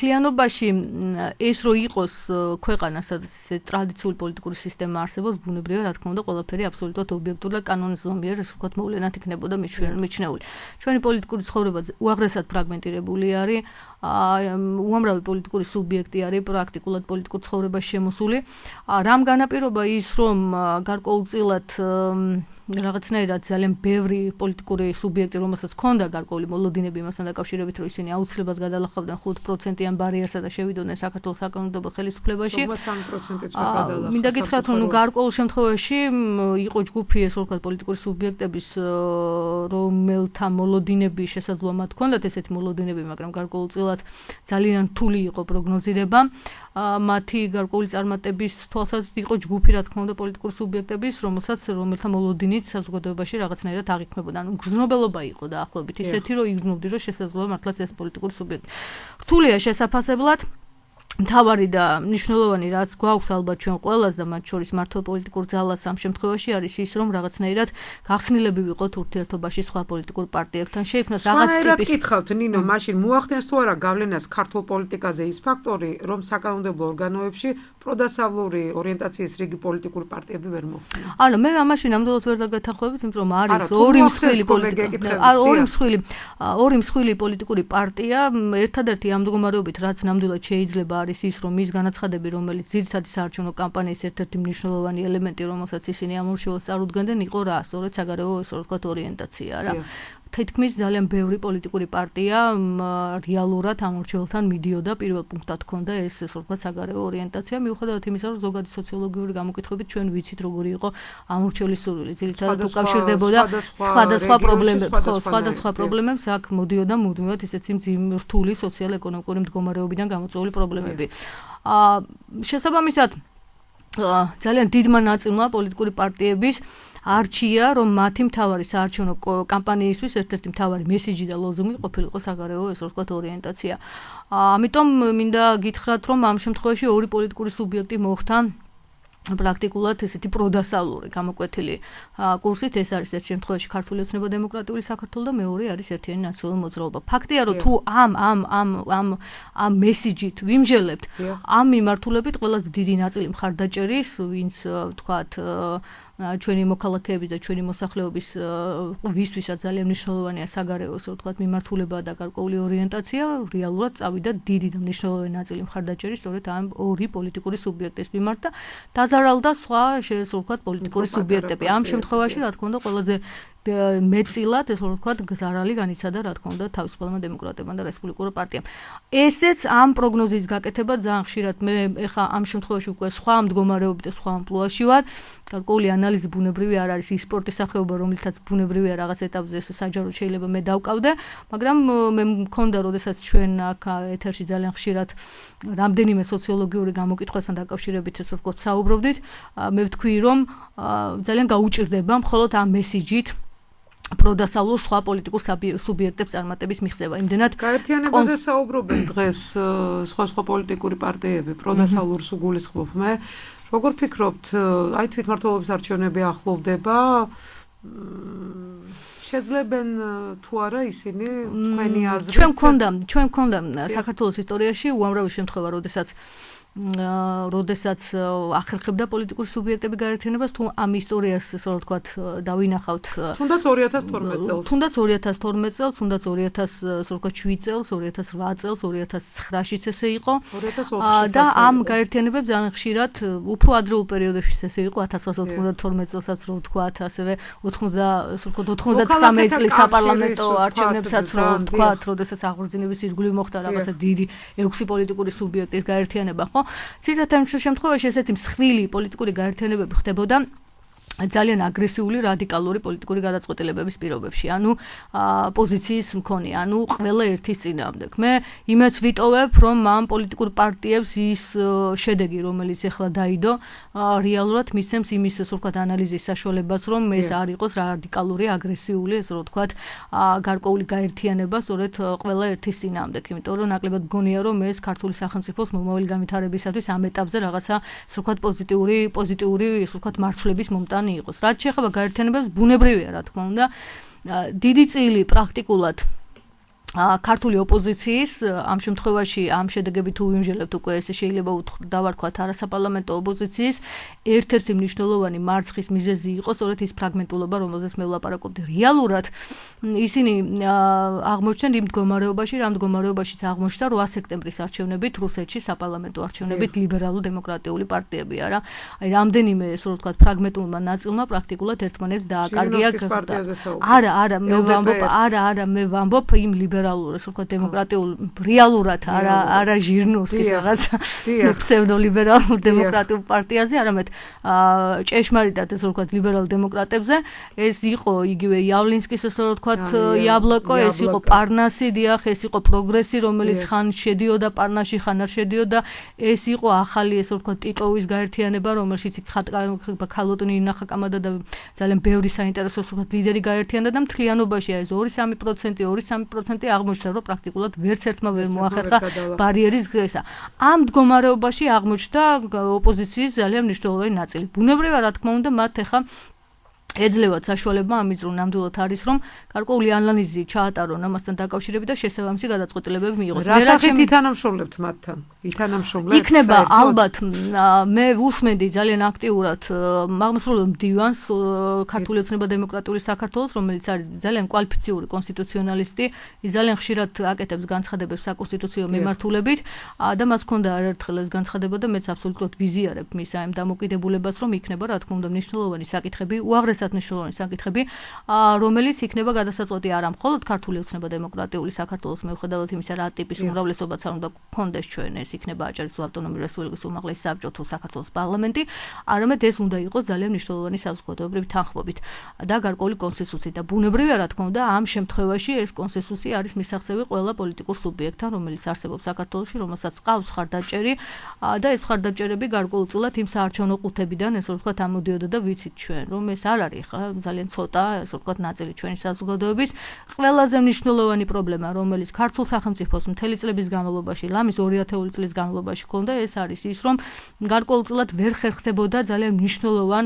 თლიანობაში ეს რო იყოს ქვეყანა, სადაც ტრადიციული პოლიტიკური სისტემა არსებობს, ბუნებრივია, რა თქმა უნდა, ყველაფერი აბსოლუტურად ობიექტური და კანონიზმიერ, ასე ვთქვათ, მოვლენად იქნებოდა მიჩნეული. ჩვენი პოლიტიკური ცხოვრება უაღრესად ფრაგმენტირებული არის, უამრავი პოლიტიკური სუბიექტი არის პრაქტიკულად პოლიტიკურ ცხოვრებაში შემოსული. რამ განაპირობა ის, რომ გარკვეულწილად რაღაცნაირად ძალიან ბევრი პოლიტიკური სუბიექტი, რომელსაც ჰქონდა გარკვეული მოლოდინები მასთან დაკავშირებით, რომ ისინი აუცილებლად გადალახავდნენ 5%-იან ბარიერსა და შევიდოდნენ საქართველოს საკანონმდებლო ხელისუფლებაში. 3%-იც გადალახა. მინდა გითხრათ, რომ გარკვეულ შემთხვევაში იყო ჯგუფი, ესე ვთქვათ, პოლიტიკური სუბიექტების, რომელთა მოლოდინები შესაძლოა მათ ჰქონდათ ესეთი მოლოდინები, მაგრამ გარკვეულწილად ძალიან რთული იყო პროგნოზირება. მათი გარკვეული წარმატების თვალსაზრისით იყო ჯგუფი, რა თქმა უნდა, პოლიტიკური სუბიექტების, რომელთა მოლოდინით საზოგადოებაში რაღაცნაირად აღიქმებოდა. ანუ გრძნობელობა იყო დაახლოებით ისეთი, რომ იგრძნობდი, რომ შესაძლოა მართლაც ეს პოლიტიკური სუბიექტი. რთულია შესაფასებლად. მთავარი და მნიშვნელოვანი რაც გვაქვს ალბათ ჩვენ ყველას და მათ შორის მართლ პოლიტიკურ ძალას ამ შემთხვევაში არის ის, რომ რაღაცნაირად გახსნილები ვიყოთ ურთიერთობაში სხვა პოლიტიკურ პარტიებთან. შეიქმნას რაღაც ტიპის. კითხავთ ნინო, მაშინ მოახდენს თუ არა გავლენას ქართულ პოლიტიკაზე ის ფაქტორი, რომ საკანონმდებლო ორგანოებში პროდასავლური ორიენტაციის რიგი პოლიტიკური პარტიები ვერ მოხვდნენ. ანუ მე ამაში ნამდვილად ვერ დაგეთანხმებით, იმიტომ რომ არის ორი მსხვილი პოლიტიკური პარტია, ერთადერთი ამ მდგომარეობით რაც ნამდვილად შეიძლება არის ის, რომ ის განაცხადები, რომელიც ძირითადი საარჩევნო კამპანიის ერთ-ერთი მნიშვნელოვანი ელემენტი, რომელსაც ისინი ამორჩეულს წარუდგენდნენ, იყო რა, სწორედ საგარეო, ასე ვთქვათ, ორიენტაცია რა. თითქმის ძალიან ბევრი პოლიტიკური პარტია რეალურად ამორჩეულთან მიდიოდა, პირველ პუნქტად ჰქონდა ეს, ასე ვთქვათ, საგარეო ორიენტაცია, მიუხედავად იმისა, რომ ზოგადი სოციოლოგიური გამოკითხვებით ჩვენ ვიცით, როგორი იყო ამორჩეულის სურვილი, ძირითადად უკავშირდებოდა სხვადასხვა პრობლემებს, აქ მოდიოდა მუდმივად ისეთი რთული სოციალ-ეკონომიკური მდგომარეობიდან გამოწვეული პრობლემები. შესაბამისად, ძალიან დიდმა ნაწილმა პოლიტიკური პარტიების არჩია, რომ მათი მთავარი საარჩევნო კამპანიისთვის ერთ-ერთი მთავარი მესიჯი და ლოზუნგი ყოფილიყო საგარეო, ესე ვთქვათ, ორიენტაცია. ამიტომ მინდა გითხრათ, რომ ამ შემთხვევაში ორი პოლიტიკური სუბიექტი მოხდა პრაქტიკულად ესეთი პროდასავლური გამოკვეთილი კურსით. ეს არის ერთ შემთხვევაში ქართული ოცნება-დემოკრატიული საქართველო და მეორე არის ერთიანი ნაციონალური მოძრაობა. ფაქტია, რომ თუ ამ მესიჯით ვიმჟელებთ, ამ მიმართულებით ყველაზე დიდი ნაწილი მხარდაჭერის, ვინც თქვათ ჩვენი მოქალაქეების და ჩვენი მოსახლეობის ვისთვისაც ძალიან მნიშვნელოვანია საგარეო, ასე ვთქვათ, მიმართულება და გარკვეული ორიენტაცია, რეალურად წავიდა დიდი და მნიშვნელოვანი ნაწილი მხარდაჭერის სწორედ ამ ორი პოლიტიკური სუბიექტის მიმართ და დაზარალდა სხვა, ესე ვთქვათ, პოლიტიკური სუბიექტები. ამ შემთხვევაში, რა თქმა უნდა, ყველაზე მეწილად, ესე ვთქვათ, ზარალი განიცადა, რა თქმა უნდა, თავისუფალმა დემოკრატებმა და რესპუბლიკურ პარტიამ. ესეც ამ პროგნოზის გაკეთება ძალიან ხშირად მე ეხა ამ შემთხვევაში უკვე სხვა მდგომარეობით და სხვა ამპლუაში ვარ. გარკვეული ანალიზი ბუნებრივი არ არის ის სპორტის სახეობა, რომლითაც ბუნებრივია რაღაც ეტაპზე ეს საჯაროდ შეიძლება მე დავკავდე, მაგრამ მე მქონდა, როდესაც ჩვენ აქ ეთერში ძალიან ხშირად რამდენიმე სოციოლოგიური გამოკითხვასთან დაკავშირებით ეს ვთქვათ საუბრობდით, მე ვთქვი, რომ ძალიან გაუჭირდება მხოლოდ ამ მესიჯით პროდასავლურ სხვა პოლიტიკურ სუბიექტებს წარმატების მიღწევა. იმდენად გაერთიანებაზე საუბრობენ დღეს სხვა პოლიტიკური პარტიები, პროდასავლურს უგულისხმობ მე. როგორ ფიქრობთ, აი თვითმმართველობის არჩევნები ახლოვდება, შეძლებენ თუ არა ისინი თქვენი აზრით? ჩვენ გქონდა საქართველოს ისტორიაში უამრავი შემთხვევა, როდესაც ახერხებდა პოლიტიკური სუბიექტები გაერთიანებას, თუ ამ ისტორიას, ასე რომ ვთქვათ, დავინახავთ. თუნდაც 2012 წელს. თუნდაც 2012 წელს, თუნდაც 2007 წელს, 2008 წელს, 2009-შიც ესე იყო. 2004-შიც და ამ გაერთიანებებს ძალიან ხშირად უფრო ადრეულ პერიოდებში ესე იყო 1992 წელსაც რო ვთქვათ, ასევე 99 წლის საპარლამენტო არჩევნებსაც რო ვთქვათ, როდესაც აღორძინების ირგვლივ მოხდა რაღაცა დიდი 6 პოლიტიკური სუბიექტის გაერთიანება, ხო? ცირთად ამ შემთხვევაში ესეთი მსხვილი პოლიტიკური გაერთიანებები ხდებოდა ძალიან აგრესიული რადიკალური პოლიტიკური გადაწყვეტილებების პირობებში, ანუ პოზიციის მქონე, ანუ ყველა ერთის წინააღმდეგ. მე იმეც ვიტოვებ, რომ ამ პოლიტიკურ პარტიებს ის შედეგი, რომელიც ახლა დაიდო, რეალურად მისცემს იმის, ასე ვთქვათ, ანალიზის საშუალებას, რომ ეს არ იყოს რადიკალური, აგრესიული, ასე ვთქვათ, გარკვეული გაერთიანება, სწორედ ყველა ერთის წინააღმდეგ, იმიტომ რომ ნაკლებად გონია, რომ ეს ქართული სახელმწიფოს მომავალი განვითარებისათვის ამ ეტაპზე რაღაცა, ასე ვთქვათ, პოზიტიური, ასე ვთქვათ, მარცვლების მომტანი იყოს. რაც შეეხება გაერთიანებებს, ბუნებრივია, რა თქმა უნდა, დიდი წილი პრაქტიკულად ქართული ოპოზიციის ამ შემთხვევაში ამ შედეგები თუ ვიმჟელებთ უკვე ესე შეიძლება დავარქვათ არასაპარლამენტო ოპოზიციის ერთ-ერთი მნიშვნელოვანი მარცხის მიზეზი იყო სწორედ ის ფრაგმენტულობა, რომელზეც მე ვლაპარაკობდი. რეალურად ისინი აღმოჩნდნენ იმ მდგომარეობაში, რა მდგომარეობაშიც აღმოჩნდა 8 სექტემბრის არჩევნებით რუსეთში საპარლამენტო არჩევნებით ლიბერალურ-დემოკრატიული პარტიები, არა? აი რამდენიმე ესე ვთქვათ ფრაგმენტულმა ნაწილმა პრაქტიკულად ერთმანეთს დააკარგია. არა, მე ვამბობ იმ ასე ვთქვათ, დემოკრატიულ რეალურად არა ჟირნოვსკის რაღაცა ფსევდოლიბერალურ დემოკრატიულ პარტიაზე, არამედ ჭეშმარიტად ასე ვთქვათ, ლიბერალ დემოკრატებზე. ეს იყო იგივე იავლინსკის ასე ვთქვათ, იაბლოკო, ეს იყო პარნასი, დიახ, ეს იყო პროგრესი, რომელიც ხან შედიოდა პარნასში, ხან არ შედიოდა. ეს იყო ახალი ასე ვთქვათ, ტიტოვის გაერთიანება, რომელშიც ქალოტონი ინახა კამადა და ძალიან ბევრი საინტერესო ასე ვთქვათ, ლიდერი გაერთიანდა და მთლიანობაში ეს 2-3% აღმოჩნდა, რომ პრაქტიკულად ვერც ერთმა ვერ მოახერხა ბარიერის გზა. ამ მდგომარეობაში აღმოჩნდა ოპოზიციის ძალიან მნიშვნელოვანი ნაწილი. ბუნებრივია, რა თქმა უნდა, მათ ეხა ეძლევათ საშუალება ამის რომ ნამდვილად არის რომ გარკვეული ანალიზი ჩაატარონ ამასთან დაკავშირებით და შესაბამისი გადაწყვეტილებები მიიღოს. რა სახით ითანამშრომლებთ მათთან? ითანამშრომლებთ იქნება ალბათ მე ვუსმენდი ძალიან აქტიურად აღმასრულებელ მდივანს ქართული ოცნება დემოკრატიული საქართველოს, რომელიც არის ძალიან კვალიფიციური კონსტიტუციონალისტი, ის ძალიან ხშირად აკეთებს განცხადებებს საკონსტიტუციო მიმართულებით და მას ჰქონდა არაერთხელ ეს განცხადება და მეც აბსოლუტურად ვიზიარებ მის ამ დამოკიდებულებას, რომ იქნება რა თქმა უნდა მნიშვნელოვანი საკითხები, უაღრესად მნიშვნელოვანი საკითხები, რომელიც იქნება გადასაწყვეტი არა მხოლოდ ქართული ოცნება დემოკრატიული საქართველოს მიუხედავად იმისა, რა ტიპის უმრავლესობაც არ უნდა გქონდეს ჩვენ, ეს იქნება აჭარის ავტონომიური რესპუბლიკის უმაღლესი საბჭო თუ საქართველოს პარლამენტი, არამედ ეს უნდა იყოს ძალიან მნიშვნელოვანი საზოგადოებრივი თანხმობით და გარკვეული კონსენსუსი და ბუნებრივია, რა თქმა უნდა, ამ შემთხვევაში ეს კონსენსუსი არის მისაღწევი ყველა პოლიტიკურ სუბიექტთან, რომელიც არსებობს საქართველოში, რომელსაც ყავს მხარდაჭერი და ეს მხარდაჭერები გარკვეულწილად იმ საარჩევნო ყუთებიდან, ესე ვთქვათ, ამოდიოდა და ვიცით ჩვენ, რომ ეს არ არის ხა ძალიან ცოტა, ესე ვთქვათ, ნაწილი ჩვენი საზოგადოების. ყველაზე მნიშვნელოვანი პრობლემა, რომელიც ქართულ სახელმწიფოს მთელი წლების განმავლობაში, ლამის 2000 წლის განმავლობაში ჰქონდა, ეს არის ის, რომ გარკვეულწილად ვერ ხერხდებოდა ძალიან მნიშვნელოვან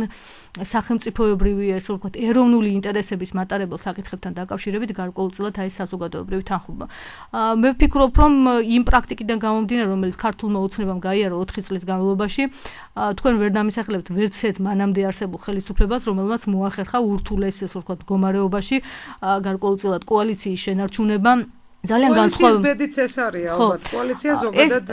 სახელმწიფოებრივი, ესე ვთქვათ, ეროვნული ინტერესების მატარებელ საკითხებთან დაკავშირებით გარკვეულწილად აი საზოგადოებრივი თანხმობა. მე ვფიქრობ, რომ იმ პრაქტიკიდან გამომდინარე, რომელიც ქართულმა ოცნებამ გაიარა 4 წლის განმავლობაში, თქვენ ვერ დამისახლებთ ვერც ერთ მანამდე არსებულ ხელისუფლებას, რომელმაც მოახერხა ურთულეს, ესე ვთქვათ, მდგომარეობაში გარკვეულწილად კოალიციის შენარჩუნება. ძალიან განსხვავებული ბედიც ეს არის ალბათ. კოალიცია ზოგადად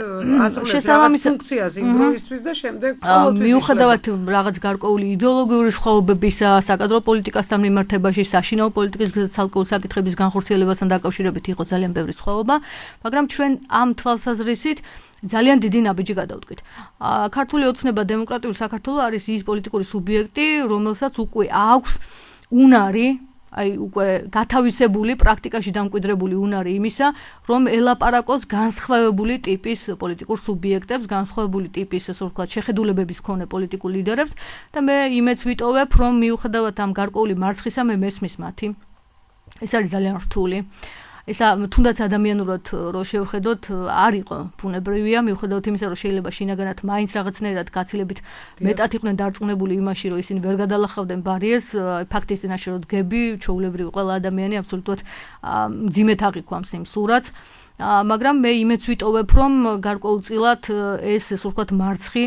ასრულებს რაღაც ფუნქციას იმ დროისთვის და შემდეგ ყოველთვის მიუხედავად რაღაც გარკვეული იდეოლოგიური სხვაობების საკადრო პოლიტიკასთან მიმართებაში, საშინაო პოლიტიკის ცალკეული საკითხების განხორციელებასთან დაკავშირებით იყო ძალიან ბევრი სხვაობა, მაგრამ ჩვენ ამ თვალსაზრისით ძალიან დიდი ნაბიჯი გადავდგით. ქართული ოცნება დემოკრატიული საქართველო არის ის პოლიტიკური სუბიექტი, რომელსაც უკვე აქვს უნარი აი უკვე გათავისებული პრაქტიკაში დამკვიდრებული უნარი იმისა, რომ ელაპარაკოს განსხვავებული ტიპის პოლიტიკურ სუბიექტებს, განსხვავებული ტიპის, ასე ვთქვათ, შეხედულებების მქონე პოლიტიკურ ლიდერებს და მე იმეც ვიტოვებ, რომ მიუხედავად ამ გარკვეული მარცხისა მე მესმის მათი. ეს არის ძალიან რთული. ესა თუნდაც ადამიანურად რო შევხედოთ არ იყო ბუნებრივია მიუხედავად იმისა რომ შეიძლება შინაგანად მაინც რაღაცნაირად გაცილებით მეტად იყვნენ დარწმუნებული იმაში რომ ისინი ვერ გადალახავდნენ ბარიერს ფაქტის წინაშე რომ დგები ჩვეულებრივი ყველა ადამიანი აბსოლუტურად მძიმედ აღიქვამს იმ სურათს მაგრამ მე იმეც ვიტოვებ რომ გარკვეულწილად ეს ასე ვთქვათ მარცხი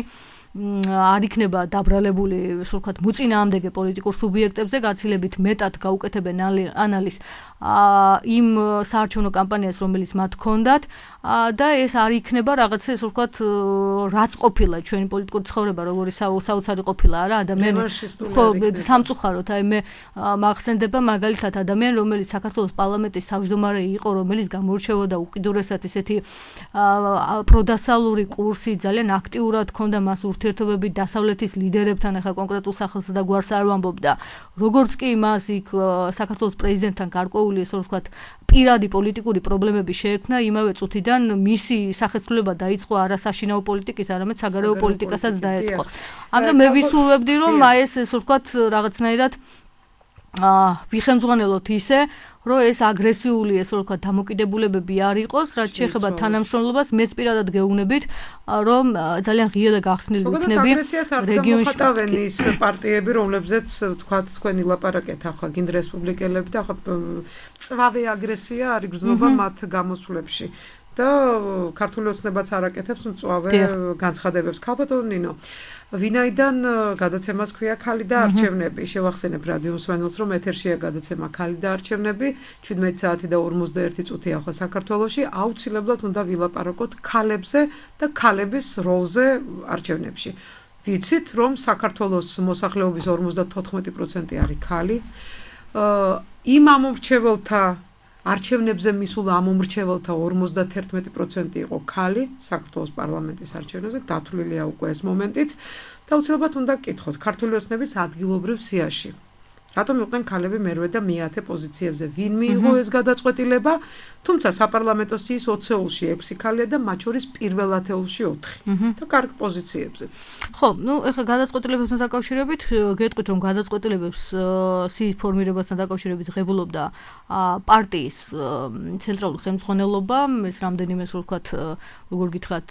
არ იქნება დაბრალებული ასე ვთქვათ მოწინააღმდეგე პოლიტიკურ სუბიექტებზე გაცილებით მეტად გაუკეთებენ ანალიზს იმ საარჩევნო კამპანიას რომელიც მათ ჰქონდათ და ეს არ იქნება რაღაცა ასე ვთქვათ რაც ყოფილა ჩვენი პოლიტიკური ცხოვრება როგორი საოცარი ყოფილა არა ადამიანი ხო სამწუხაროდ აი მე მახსენდება მაგალითად ადამიანი რომელიც საქართველოს პარლამენტის თავმჯდომარე იყო რომელიც გამოირჩეოდა უკიდურესად ესეთი პროდასალური კურსი ძალიან აქტიურად ჰქონდა მას ურთიერთობები დასავლეთის ლიდერებთან ახლა კონკრეტულ სახელსა და გვარს არ ვამბობ და როგორც კი მას იქ საქართველოს პრეზიდენტთან გარკვეული ასე ვთქვათ პირადი პოლიტიკური პრობლემები შეექმნა იმავე წუთიდან მისი სახეცვლილება დაიწყო არა საშინაო პოლიტიკის არამედ საგარეო პოლიტიკასაც დაეთყო. ამიტომ მე ვისურვებდი რომ აი ეს ასე ვთქვათ რაღაცნაირად ვიხემძღვანელოთ ისე რომ ეს აგრესიული ასე ვთქვათ დამოკიდებულებები არ იყოს რაც შეეხება თანამშრომლობას მეც პირადად გეუბნებით რომ ძალიან ღია და გახსნილი იქნები რეგიონში მოხატავენ ის პარტიები რომლებზეც ვთქვათ თქვენი ლაპარაკეთ ახლა გინდა რესპუბლიკელები და ახლა წვავე აგრესია არ იგრძნობა მათ გამოსვლებში და ქართული ოცნებაც არაკეთებს მწვავე განცხადებებს ქალბატონ ნინო ვინაიდან გადაცემას ქვია ქალი და არჩევნები შევახსენებ რადიო მსმენელს რომ ეთერშია გადაცემა ქალი და არჩევნები 17 საათი და 51 წუთი ახლა საქართველოში აუცილებლად უნდა ვილაპარაკოთ ქალებზე და ქალების როლზე არჩევნებში ვიცით რომ საქართველოს მოსახლეობის 54% არის ქალი იმ ამომრჩეველთა არჩევნებზე მისულ ამომრჩეველთა 51% იყო ქალი საქართველოს პარლამენტის არჩევნებზე დათვლილია უკვე ეს მომენტიც და უცებად უნდა გკითხოთ ქართული ოცნების ადგილობრივ სიაში რატომ იყვნენ ქალები მერვე და მეათე პოზიციებზე ვინ მიიღო ეს გადაწყვეტილება თუმცა საპარლამენტო სიის 20-ში 6 ქალია და მათ შორის პირველ 10-ში 4 და კარგ პოზიციებზეც ხო ნუ ეხლა გადაწყვეტილებებთან დაკავშირებით გეტყვით რომ გადაწყვეტილებებს სიის ფორმირებასთან დაკავშირებით ღებულობდა პარტიის ცენტრალური ხელმძღვანელობა ეს რამდენიმე ასე ვთქვათ როგორ გითხრათ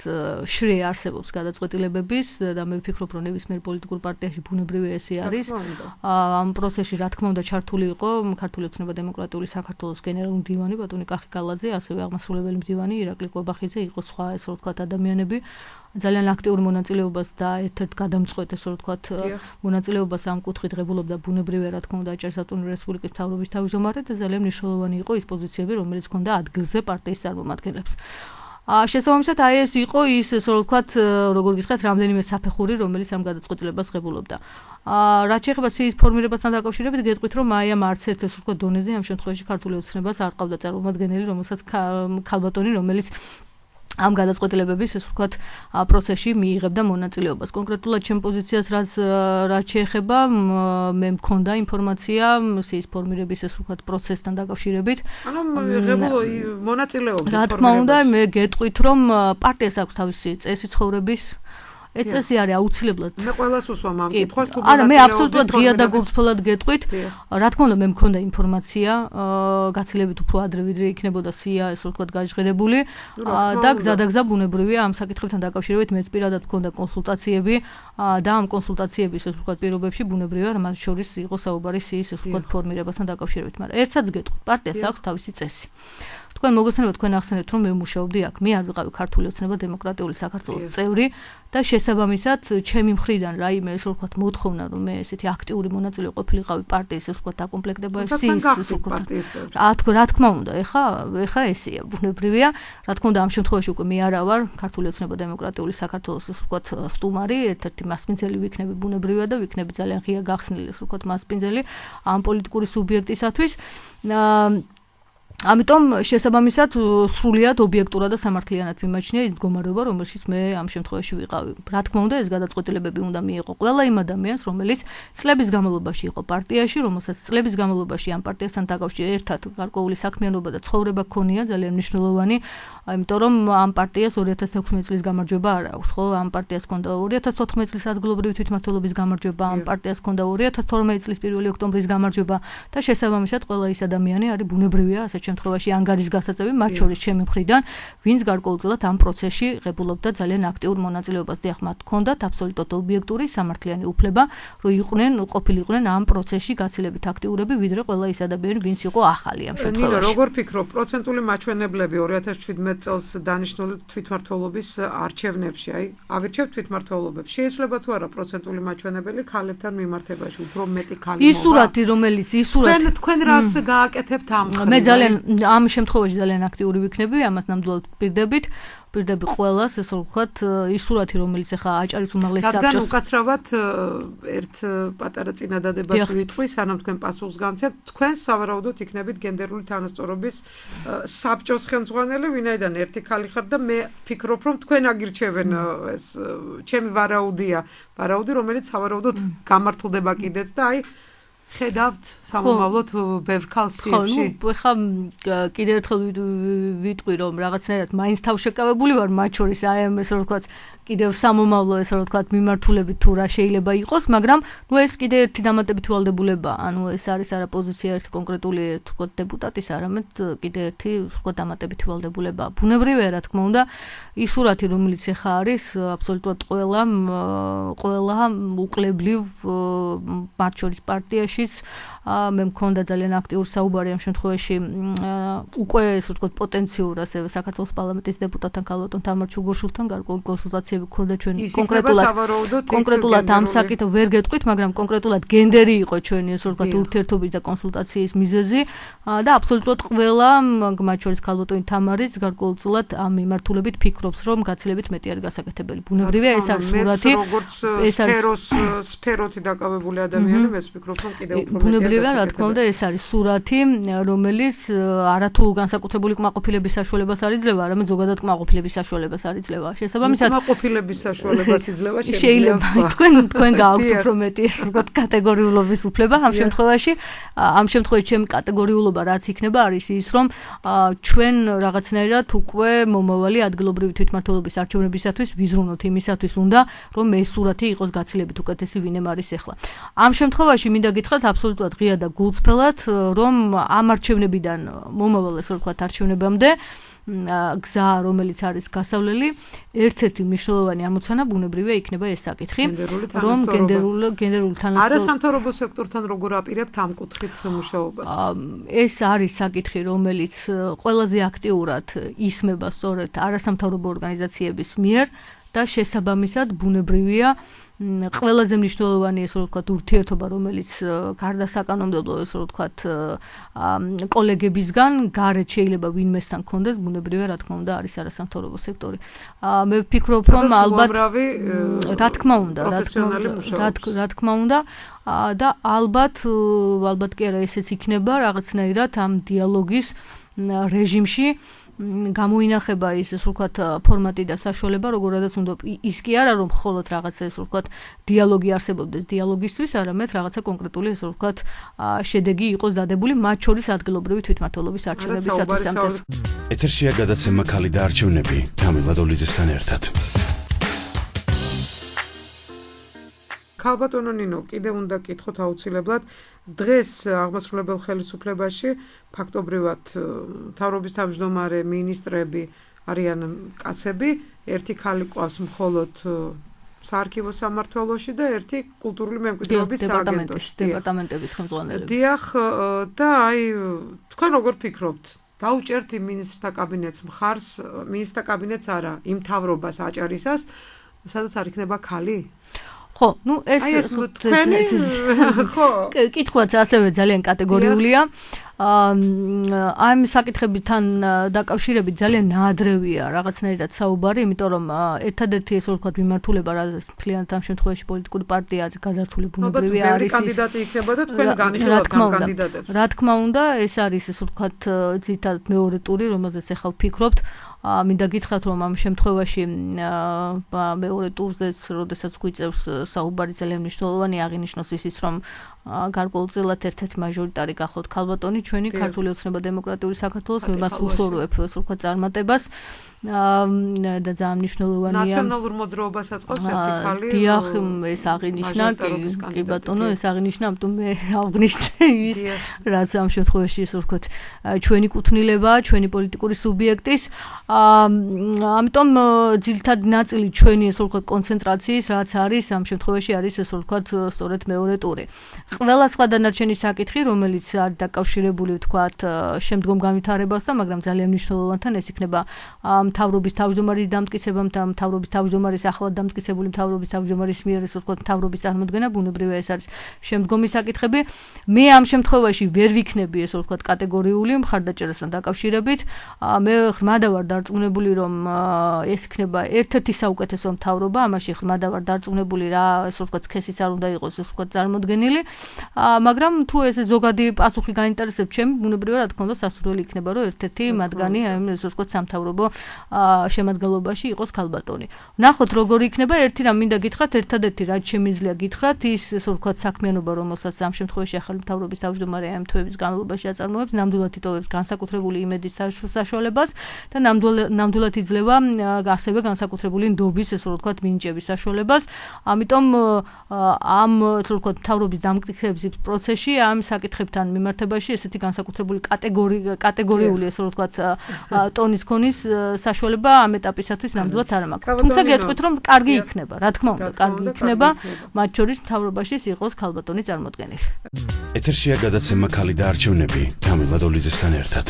შრე არსებობს გადაწყვეტილებების და მე ვფიქრობ რომ ნებისმიერ პოლიტიკურ პარტიაში ბუნებრივი ესე არის ამ პროცესში რა თქმა უნდა ჩართული იყო ქართული ოცნება დემოკრატიული საქართველოს გენერალური მდივანი ბატონი კახი კალაძე ასევე აღმასრულებელი მდივანი ირაკლი კვებახიძე იყო სხვა ესე ვთქვათ ადამიანები ძალიან აქტიურ მონაწილეობას და ერთ-ერთ გადამწყვეტ ესე ვთქვათ მონაწილეობას ამ კუთხით ღებულობდა ბუნებრივი რა თქმა უნდა აჭარისატუნი რესპუბლიკის მთავრობის თავმჯდომარე და ძალიან მნიშვნელოვანი იყო ის პოზიციები რომელიც ჰქონდა ადგილზე პარტიის წარმომადგენლებს შესაბამისად აი ეს იყო ის ესე ვთქვათ როგორ გითხრათ რამდენიმე საფეხური რომელიც ამ გადაწყვეტილებას ღებულობდა რაც შეეხება სიის ფორმირებასთან დაკავშირებით გეტყვით რომ აი ამ არც ერთ ესე ვთქვათ დონეზე ამ შემთხვევაში ქართული ოცნებას არ ყავდა წარმომადგენელი რომელსაც ქალბატონი რომელიც ამ გადაწყვეტილებების ეს ვთქვათ პროცესში მიიღებდა მონაწილეობას. კონკრეტულად ჩემ პოზიციას რაც შეეხება მე მქონდა ინფორმაცია სიის ფორმირების ეს ვთქვათ პროცესთან დაკავშირებით. ანუ ღებულო მონაწილეობდა. რა თქმა უნდა მე გეტყვით რომ პარტიას აქვს თავისი წესი ცხოვრების ეს წესი არის აუცილებლად. მე ყველას უსვამ ამ კითხვას თუ არა მე აბსოლუტურად ღია და გულწრფელად გეტყვით. რა თქმა უნდა მე მქონდა ინფორმაცია გაცილებით უფრო ადრე ვიდრე იქნებოდა სია ეს ვთქვათ გაჟღერებული და გზადაგზა ბუნებრივია ამ საკითხებთან დაკავშირებით მეც პირადად მქონდა კონსულტაციები და ამ კონსულტაციების ეს ვთქვათ პირობებში ბუნებრივია რომ მათ შორის იყო საუბარი სიის ეს ვთქვათ ფორმირებასთან დაკავშირებით მაგრამ ერთსაც გეტყვით პარტიას აქვს თავისი წესი. თქვენ მოგესალმებით თქვენ ახსენებთ რომ მე მუშაობდი აქ მე არ ვიყავი ქართული ოცნება დემოკრატიული საქართველოს წევრი და შესაბამისად ჩემი მხრიდან რაიმე ეს ვთქვათ მოთხოვნა რომ მე ესეთი აქტიური მონაწილე ყოფილიყავი პარტიის ეს ვთქვათ დაკომპლექტებაში რა თქმა უნდა ეხა ესეა ბუნებრივია რა თქმა უნდა ამ შემთხვევაში უკვე მე არა ვარ ქართული ოცნება დემოკრატიული საქართველოს ეს ვთქვათ სტუმარი ერთ-ერთი მასპინძელი ვიქნები ბუნებრივია და ვიქნები ძალიან ღია გახსნილი ეს ვთქვათ მასპინძელი ამ პოლიტიკური სუბიექტისათვის ამიტომ შესაბამისად სრულიად ობიექტურად და სამართლიანად მიმაჩნია ის მდგომარეობა რომელშიც მე ამ შემთხვევაში ვიყავი. რა თქმა უნდა ეს გადაწყვეტილებები უნდა მიიღო ყველა იმ ადამიანს რომელიც წლების განმავლობაში იყო პარტიაში რომელსაც წლების განმავლობაში ამ პარტიასთან დაკავშირებით ერთად გარკვეული საქმიანობა და ცხოვრება ჰქონია ძალიან მნიშვნელოვანი იმიტომ რომ ამ პარტიას 2016 წლის გამარჯვება არ აქვს ხო ამ პარტიას ჰქონდა 2014 წლის ადგილობრივი თვითმმართველობის გამარჯვება ამ პარტიას ჰქონდა 2012 წლის 1 ოქტომბრის გამარჯვება და შესაბამისად ყველა ის ადამიანი არის ბუნებრივია ასეთ შემთხვევაში ანგარის გასაწევი, მათ შორის ჩემი მხრიდან, ვინც გარკვეულწილად ამ პროცესში ღებულობდა ძალიან აქტიურ მონაწილეობას. დიახ, მათ ჰქონდათ აბსოლუტურად ობიექტური სამართლიანი უფლება, რომ ყოფილიყვნენ ამ პროცესში გაცილებით აქტიურები, ვიდრე ყველა ის ადამიანი, ვინც იყო ახალი ამ შემთხვევაში. ნინო, როგორ ფიქრობ, პროცენტული მაჩვენებლები 2017 წელს დანიშნული თვითმმართველობის არჩევნებში, ავირჩევთ თვითმმართველობებს. შეიძლება თუ არა პროცენტული მაჩვენებელი ქალებთან მიმართებაში, უფრო მეტი ქალი მოვა? ისურათი, რომელიც თქვენ რას გააკეთებთ ამ ხრივ? მე ძალიან ამ შემთხვევაში ძალიან აქტიური ვიქნები, ამას ნამდვილად პირდები ყველას, ესე ვთქვათ, ისურათი, რომელიც ახლა აჭარის უმაღლესი საბჭოს. რადგან უკაცრავად ერთ პატარა წინადადებას ვიტყვი, სანამ თქვენ პასუხს გამცემთ, თქვენ სავარაუდოდ იქნებით გენდერული თანასწორობის საბჭოს ხელმძღვანელი, ვინაიდან ერთი ქალი ხართ და მე ვფიქრობ, რომ თქვენ აგირჩევენ ეს ჩემი ვარაუდია, რომელიც სავარაუდოდ გამართლდება კიდეც და ხედავთ სამომავლოდ ბევრ ქალს სიებში. ხო, ხა კიდევ ერთხელ ვიტყვი, რომ რაღაცნაირად მაინც თავშეკავებული ვარ მათ შორის, ამ ესე რომ ვთქვათ, კიდევ სამომავლო ესე რომ ვთქვათ, მიმართულებით თუ რა შეიძლება იყოს, მაგრამ ეს კიდე ერთი დამატებითი ვალდებულება, ეს არის არა პოზიცია ერთი კონკრეტული ვთქვათ დეპუტატის, არამედ კიდე ერთი ვთქვათ დამატებითი ვალდებულება. ბუნებრივია, რა თქმა უნდა, ისურათი, რომელიც ახლა არის, აბსოლუტურად ყველა უკლებლივ მათ შორის პარტიაში მე მქონდა ძალიან აქტიურ საუბარი ამ შემთხვევაში უკვე ესე ვთქვათ პოტენციურ ასევე საქართველოს პარლამენტის დეპუტატთან ქალბატონ თამარ ჩუგოშვილთან გარკვეული კონსულტაციები გქონდა ჩვენ კონკრეტულად ამ საკითხს ვერ გეტყვით, მაგრამ კონკრეტულად გენდერი იყო ჩვენი ესე ვთქვათ ურთიერთობის და კონსულტაციის მიზეზი და აბსოლუტურად ყველა მათ შორის ქალბატონი თამარიც გარკვეულწილად ამ მიმართულებით ფიქრობს, რომ გაცილებით მეტი არის გასაკეთებელი. ბუნებრივია, ეს არის სურათი, ეს არის სფეროთი დაკავებული ადამიანი, მე ვფიქრობ, რომ კიდევ უფრო ბუნებრივია, რა თქმა უნდა, ეს არის სურათი, რომელიც არათუ განსაკუთრებული კმაყოფილების საშუალებას არ იძლევა, არამედ ზოგადად კმაყოფილების საშუალებას არ იძლევა. შესაბამისად, კმაყოფილების საშუალებას იძლევა შეიძლება. თქვენ გააქვთ უფრო მეტი ეს ვთქვათ კატეგორიულობის უფლება ამ შემთხვევაში. ამ შემთხვევაში ჩემი კატეგორიულობა რაც იქნება არის ის, რომ ჩვენ რაღაცნაირად უკვე მომავალი ადგილობრივი თვითმმართველობის არჩევნებისათვის ვიზრუნოთ იმისათვის უნდა, რომ ეს სურათი იყოს გაცილებით უკეთესი, ვინემ არის ახლა. ამ შემთხვევაში მინდა გითხრათ აბსოლუტურად ღია და გულწრფელად, რომ ამ არჩევნებიდან მომავალ ესე ვთქვათ არჩევნებამდე გზა, რომელიც არის გასავლელი, ერთ-ერთი მნიშვნელოვანი ამოცანა ბუნებრივია იქნება ეს საკითხი, რომ გენდერული თანასწორობა არასამთავრობო სექტორთან როგორ აპირებთ ამ კუთხით მუშაობას? ეს არის საკითხი, რომელიც ყველაზე აქტიურად ისმება სწორედ არასამთავრობო ორგანიზაციების მიერ და შესაბამისად ბუნებრივია ყველაზე მნიშვნელოვანი ესე ვთქვათ ურთიერთობა, რომელიც გარდა საკანონმდებლო ესე ვთქვათ კოლეგებისგან გარეთ შეიძლება ვინმესთან კონდეს, ბუნებრივია, რა თქმა უნდა, არის არასამთავრობო სექტორი. მე ვფიქრობ, რომ ალბათ რა თქმა უნდა და ალბათ კი არა, ესეც იქნება რაღაცნაირად ამ დიალოგის რეჟიმში გამოინახება ის ესე ვთქვათ ფორმატი და საშუალება, როგორადაც უნდა ის კი არა, რომ მხოლოდ რაღაცა ესე ვთქვათ დიალოგი არსებობდეს დიალოგისთვის, არამედ რაღაცა კონკრეტული ესე ვთქვათ შედეგი იყოს დადებული მათ შორის ადგილობრივი თვითმმართველობის არჩევნებისათვის. ეთერშია გადაცემა ქალი და არჩევნები თამილა დოლიძესთან ერთად. ქალბატონო ნინო, კიდევ უნდა გკითხოთ აუცილებლად, დღეს აღმასრულებელ ხელისუფლებაში ფაქტობრივად მთავრობის თავმჯდომარე, მინისტრები არიან კაცები, ერთი ქალი ყავს მხოლოდ საარქივო სამმართველოში და ერთი კულტურული მემკვიდრეობის სააგენტოში. დეპარტამენტების ხელმძღვანელები. დიახ, და თქვენ როგორ ფიქრობთ? დაუჭერთ იმ მინისტრთა კაბინეტს მხარს, მინისტრთა კაბინეტს არა, იმ მთავრობას აჭარისას, სადაც არ იქნება ქალი? ხო, ეს თქვენი ხო, კითხვაც ასევე ძალიან კატეგორიულია. ამ საკითხებთან დაკავშირებით ძალიან ნაადრევია რაღაცნაირად საუბარი, იმიტომ რომ ერთადერთი ესე ვთქვათ მიმართულება, რაც მთლიანად ამ შემთხვევაში პოლიტიკური პარტია არის გადართული ბუნებრივია არის ის. კანდიდატი იქნება და თქვენ განიხილავთ ამ კანდიდატებს. რა თქმა უნდა, ეს არის ესე ვთქვათ ძირითადად მეორე ტური, რომელზეც ახლა ვფიქრობთ. მინდა გითხრათ, რომ ამ შემთხვევაში მეორე ტურზეც, როდესაც გვიწევს საუბარი, ძალიან მნიშვნელოვანი აღინიშნოს ისიც, რომ გარკვეულწილად ერთ-ერთი მაჟორიტარი გახლავთ ქალბატონი ჩვენი ქართული ოცნება დემოკრატიული საქართველოს მე მას უსურვებ სულხო წარმატებას და ძალიან მნიშვნელოვანია ნაციონალურ მოძრაობას აწყობს ერთი ქალი დიახ ეს აღინიშნა კი ბატონო ეს აღინიშნა ამიტომ მე აღნიშნე ის რაც ამ შემთხვევაში ისე ვთქვათ ჩვენი კუთვნილება ჩვენი პოლიტიკური სუბიექტის ამიტომ ძირითადი ნაწილი ჩვენი ისე ვთქვათ კონცენტრაციის რაც არის ამ შემთხვევაში არის ისე ვთქვათ სწორედ მეორე ტური ყველა სხვა დანარჩენი საკითხი რომელიც არის დაკავშირებული ვთქვათ შემდგომ განვითარებასთან მაგრამ ძალიან მნიშვნელოვანთან ეს იქნება მთავრობის თავმჯდომარის დამტკიცება მთავრობის თავმჯდომარის ახლად დამტკიცებული მთავრობის თავმჯდომარის მიერ ისე ვთქვათ მთავრობის წარმოქმნა ბუნებრივია ეს არის შემდგომი საკითხები მე ამ შემთხვევაში ვერ ვიქნები ესე ვთქვათ კატეგორიული მხარდაჭერასთან დაკავშირებით მე ღრმადა ვარ დარწმუნებული რომ ეს იქნება ერთ-ერთი საუკეთესო მთავრობა ამაში ღრმადა ვარ დარწმუნებული რა ესე ვთქვათ სქესიც არ უნდა იყოს ესე ვთქვათ წარმოქმნილი მაგრამ თუ ესე ზოგადი პასუხი გაინტერესებს ჩემი ბუნებრივია რა თქმა უნდა სასურველი იქნება რომ ერთ-ერთი მათგანი ესე ვთქვათ სამთავრობო შემადგენლობაში იყოს ქალბატონი ნახოთ როგორი იქნება ერთი რამ მინდა გითხრათ ერთადერთი რაც შემიძლია გითხრათ ის ესე ვთქვათ საქმიანობა რომელსაც ამ შემთხვევაში ახალი მთავრობის თავმჯდომარე ამ თვეების განმავლობაში აწარმოებს ნამდვილად იტოვებს განსაკუთრებული იმედის საშუალებას და ნამდვილად იძლევა ასევე განსაკუთრებული ნდობის ესე ვთქვათ მინიჭების საშუალებას ამიტომ ამ ესე ვთქვათ მთავრობის დამტკიცების პროცესში ამ საკითხებთან მიმართებაში ესეთი განსაკუთრებული კატეგორიული ესე ვთქვათ ტონის ქონის საშუალება ამ ეტაპისათვის ნამდვილად არ მაქვს თუმცა გეტყვით რომ კარგი იქნება რა თქმა უნდა კარგი იქნება მათ შორის მთავრობაში იყოს ქალბატონი წარმოქმნილი ეთერშია გადაცემა ქალი და არჩევნები თამილა დოლიძესთან ერთად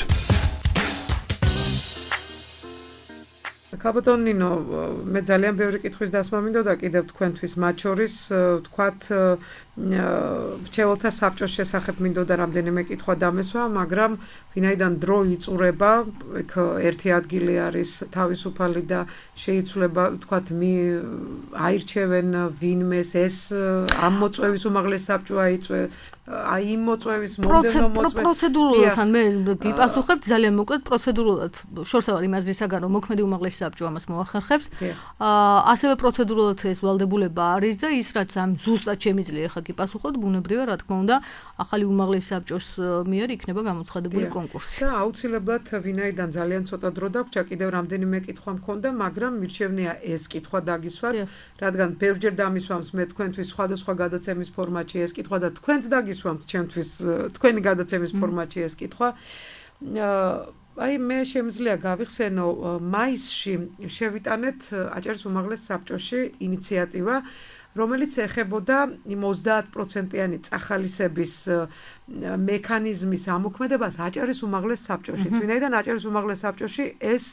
ქალბატონ ნინო მე ძალიან ბევრი კითხვის დასმა მინდოდა კიდევ თქვენთვის მათ შორის ვთქვათ რჩეველთა საბჭოს შესახებ მინდოდა რამდენიმე კითხვა დამესვა მაგრამ ვინაიდან დრო იწურება იქ ერთი ადგილი არის თავისუფალი და შეიცვლება ვთქვათ აირჩევენ ვინმეს ეს ამ მოწვევის უმაღლეს საბჭო აიწვე აი იმ მოწვევის მომდევნო მოწვევის პროცედურულად მე გიპასუხებ ძალიან მოკლედ პროცედურულად შორს არ იმაზრისაგან რომ მოქმედი უმაღლესი საბჭო ამას მოახერხებს ასევე პროცედურულად ეს ვალდებულება არის და ის რაც ამ ზუსტად შემიძლია ხა გიპასუხოთ ბუნებრივია რა თქმა უნდა ახალი უმაღლესი საბჭოს მიერ იქნება გამოცხადებული კონკურსი და აუცილებლად ვინაიდან ძალიან ცოტა დრო დაგვჭა კიდევ რამდენიმე კითხვა მქონდა მაგრამ მირჩევნია ეს კითხვა დაგისვათ რადგან ბევრჯერ დამისვამს მე თქვენთვის სხვადასხვა გადაცემის ფორმატში ეს კითხვა და თქვენც დაგისვამთ ჩემთვის თქვენი გადაცემის ფორმატში ეს კითხვა აი მე შემიძლია გავიხსენო მაისში შევიტანეთ აჭარის უმაღლეს საბჭოში ინიციატივა რომელიც ეხებოდა იმ 30%-იანი წახალისების მექანიზმის ამოქმედებას აჭარის უმაღლეს საბჭოში. ვინაიდან აჭარის უმაღლეს საბჭოში ეს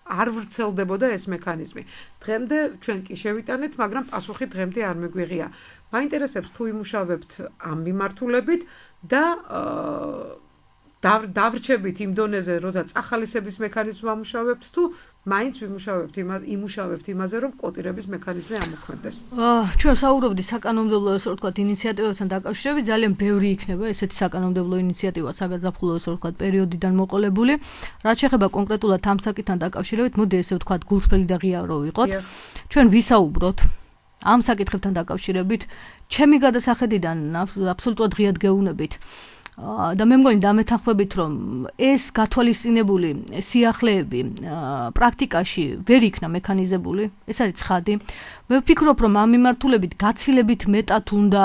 არ ვრცელდებოდა ეს მექანიზმი. დღემდე ჩვენ კი შევიტანეთ, მაგრამ პასუხი დღემდე არ მიგვიღია. მაინტერესებს თუ იმუშავებთ ამ მიმართულებით და დავრჩებით იმ დონეზე, როცა წახალისების მექანიზმი ამუშავებთ თუ მაინც იმუშავებთ იმაზე, რომ კოტირების მექანიზმი ამოქმედდეს. ჩვენ საუბრობდით საკანონმდებლო ესე ვთქვათ ინიციატივებთან დაკავშირებით, ძალიან ბევრი იქნება ესეთი საკანონმდებლო ინიციატივა საგაზაფხულო ესე ვთქვათ პერიოდიდან მოყოლებული. რაც შეეხება კონკრეტულად ამ საკითხთან დაკავშირებით, მოდი ესე ვთქვათ გულსხმელი და ღია რო ვიყოთ. ჩვენ ვისაუბროთ ამ საკითხებთან დაკავშირებით, ჩემი გადასახედიდან აბსოლუტურად ღიად გეუბნებით. და მე მგონი დამეთანხმებით რომ ეს გათვალისწინებული სიახლეები პრაქტიკაში ვერ იქნა მექანიზებული ეს არის ცხადი მე ვფიქრობ რომ ამ მიმართულებით გაცილებით მეტად უნდა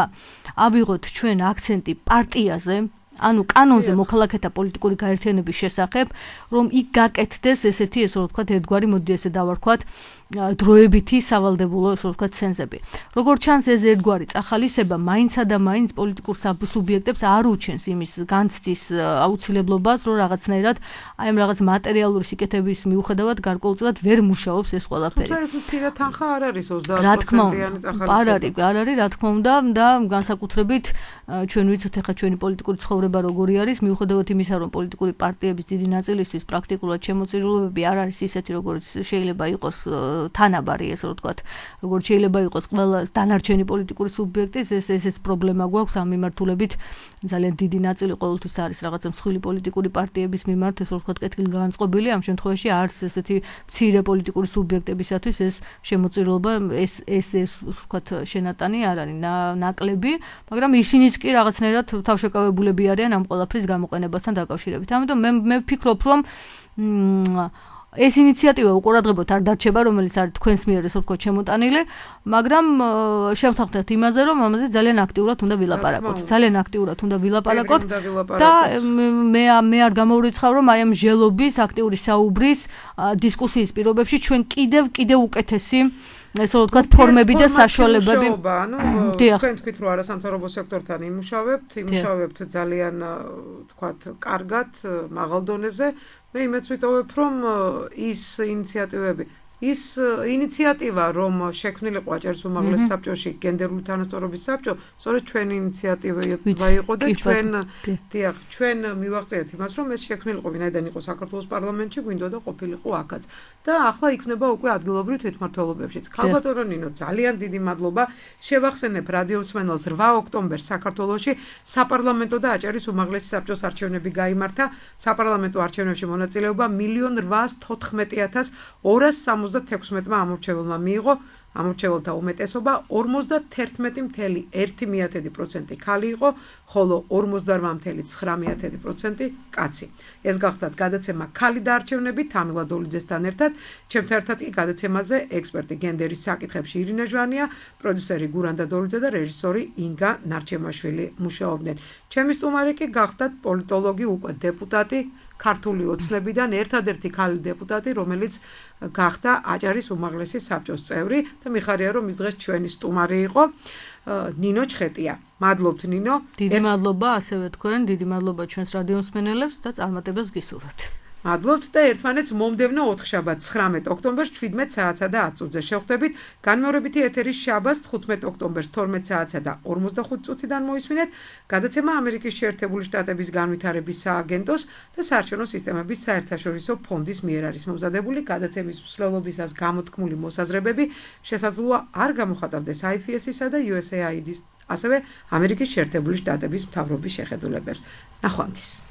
ავიღოთ ჩვენ აქცენტი პარტიაზე ანუ კანონზე მოქალაქეთა პოლიტიკური გაერთიანების შესახებ რომ იქ გაკეთდეს ესეთი ესე ვთქვათ ერთგვარი მოდი ესე დავარქვათ დროებითი სავალდებულო ესე ვთქვათ ცენზები როგორც ჩანს ეს ერთგვარი წახალისება მაინცსა და მაინც პოლიტიკურ სუბიექტებს არ უჩენს იმის განცდის აუცილებლობას რომ რაღაცნაირად აი ამ რაღაც მატერიალური სიკეთების მიუხედავად გარკვეულწილად ვერ მუშაობს ეს ყველაფერი თუმცა ეს მცირე თანხა არ არის 30%-იანი წახალისება არ არის რა თქმა უნდა და განსაკუთრებით ჩვენ ვიცით ახლა ჩვენი პოლიტიკური ცხოვრება როგორი არის მიუხედავად იმისა რომ პოლიტიკური პარტიების დიდი ნაწილისთვის პრაქტიკულად შემოწირულობები არ არის ისეთი როგორც შეიძლება იყოს თანაბარი ესე ვთქვათ როგორც შეიძლება იყოს ყველა დანარჩენი პოლიტიკური სუბიექტის ეს პრობლემა გვაქვს ამ მიმართულებით ძალიან დიდი ნაწილი ყოველთვის არის რაღაცა მსხვილი პოლიტიკური პარტიების მიმართ ესე ვთქვათ კეთილგანწყობილი ამ შემთხვევაში არც ესეთი მცირე პოლიტიკური სუბიექტებისათვის ეს შემოწირულობა ეს ვთქვათ შენატანი არ არის ნაკლები მაგრამ ისინიც კი რაღაცნაირად თავშეკავებულები არიან ამ ყველაფრის გამოყენებასთან დაკავშირებით. ამიტომ მე ვფიქრობ, რომ ეს ინიციატივა უყურადღებოთ არ დარჩება, რომელიც არის თქვენს მიერ ესე ვთქვათ შემოტანილი, მაგრამ შევთანხმდეთ იმაზე, რომ ამაზე ძალიან აქტიურად უნდა ვილაპარაკოთ. ძალიან აქტიურად უნდა ვილაპარაკოთ და მე არ გამოვრიცხავ, რომ აი ამ ჟელობის, აქტიური საუბრის, დისკუსიის პირობებში ჩვენ კიდევ უკეთესი ესე ვთქვათ ფორმები და საშუალებები. თქვენ თქვით, რომ არასამთავრობო სექტორთან იმუშავებთ ძალიან ვთქვათ კარგად, მაღალ დონეზე. მე იმეც ვიტოვებ, რომ ის ინიციატივა, რომ შექმნილიყო აჭარის უმაღლეს საბჭოში გენდერული თანასწორობის საბჭო, სწორედ ჩვენი ინიციატივა იყო და ჩვენ მივაღწიეთ იმას, რომ ეს შექმნილიყო ვინაიდან იყო საქართველოს პარლამენტში, გვინდოდა ყოფილიყო აქაც. და ახლა იქნება უკვე ადგილობრივ თვითმმართველობებშიც. ქალბატონო ნინო, ძალიან დიდი მადლობა. შევახსენებ რადიომსმენელს 8 ოქტომბერს საქართველოში საპარლამენტო და აჭარის უმაღლესი საბჭოს არჩევნები გაიმართა. საპარლამენტო არჩევნებში მონაწილეობა 1,800,216 ამორჩეველმა მიიღო. ამორჩეველთა უმეტესობა 51,1% ქალი იყო, ხოლო 48,9% კაცი. ეს გახდათ გადაცემა ქალი და არჩევნები თამილა დოლიძესთან ერთად. ჩემთან ერთად კი გადაცემაზე ექსპერტი გენდერის საკითხებში ირინა ჟვანია, პროდიუსერი გურანდა დოლიძე და რეჟისორი ინგა ნარჩემაშვილი მუშაობდნენ. ჩემი სტუმარი კი გახდათ პოლიტოლოგი, უკვე დეპუტატი, ქართული ოცნებიდან ერთადერთი ქალი დეპუტატი, რომელიც გახდა აჭარის უმაღლესი საბჭოს წევრი და მიხარია, რომ ის დღეს ჩვენი სტუმარი იყო. ნინო ჩხეტია. მადლობთ ნინო. დიდი მადლობა ასევე თქვენ, დიდი მადლობა ჩვენს რადიომსმენელებს და წარმატებებს გისურვებთ. მადლობთ და ერთმანეთს მომდევნო 4 შაბათს 19 ოქტომბერს 17 საათსა და 10 წუთზე შევხვდებით. განმეორებითი ეთერის შაბათს 15 ოქტომბერს 12 საათსა და 45 წუთიდან მოისმინეთ. გადაცემა ამერიკის შეერთებული შტატების განვითარების სააგენტოს და საარჩევნო სისტემების საერთაშორისო ფონდის მიერ არის მომზადებული. გადაცემის მსვლელობისას გამოთქმული მოსაზრებები შესაძლოა არ გამოხატავდეს IFS-ისა და USAID-ის, ასევე ამერიკის შეერთებული შტატების მთავრობის შეხედულებებს. ნახვამდის.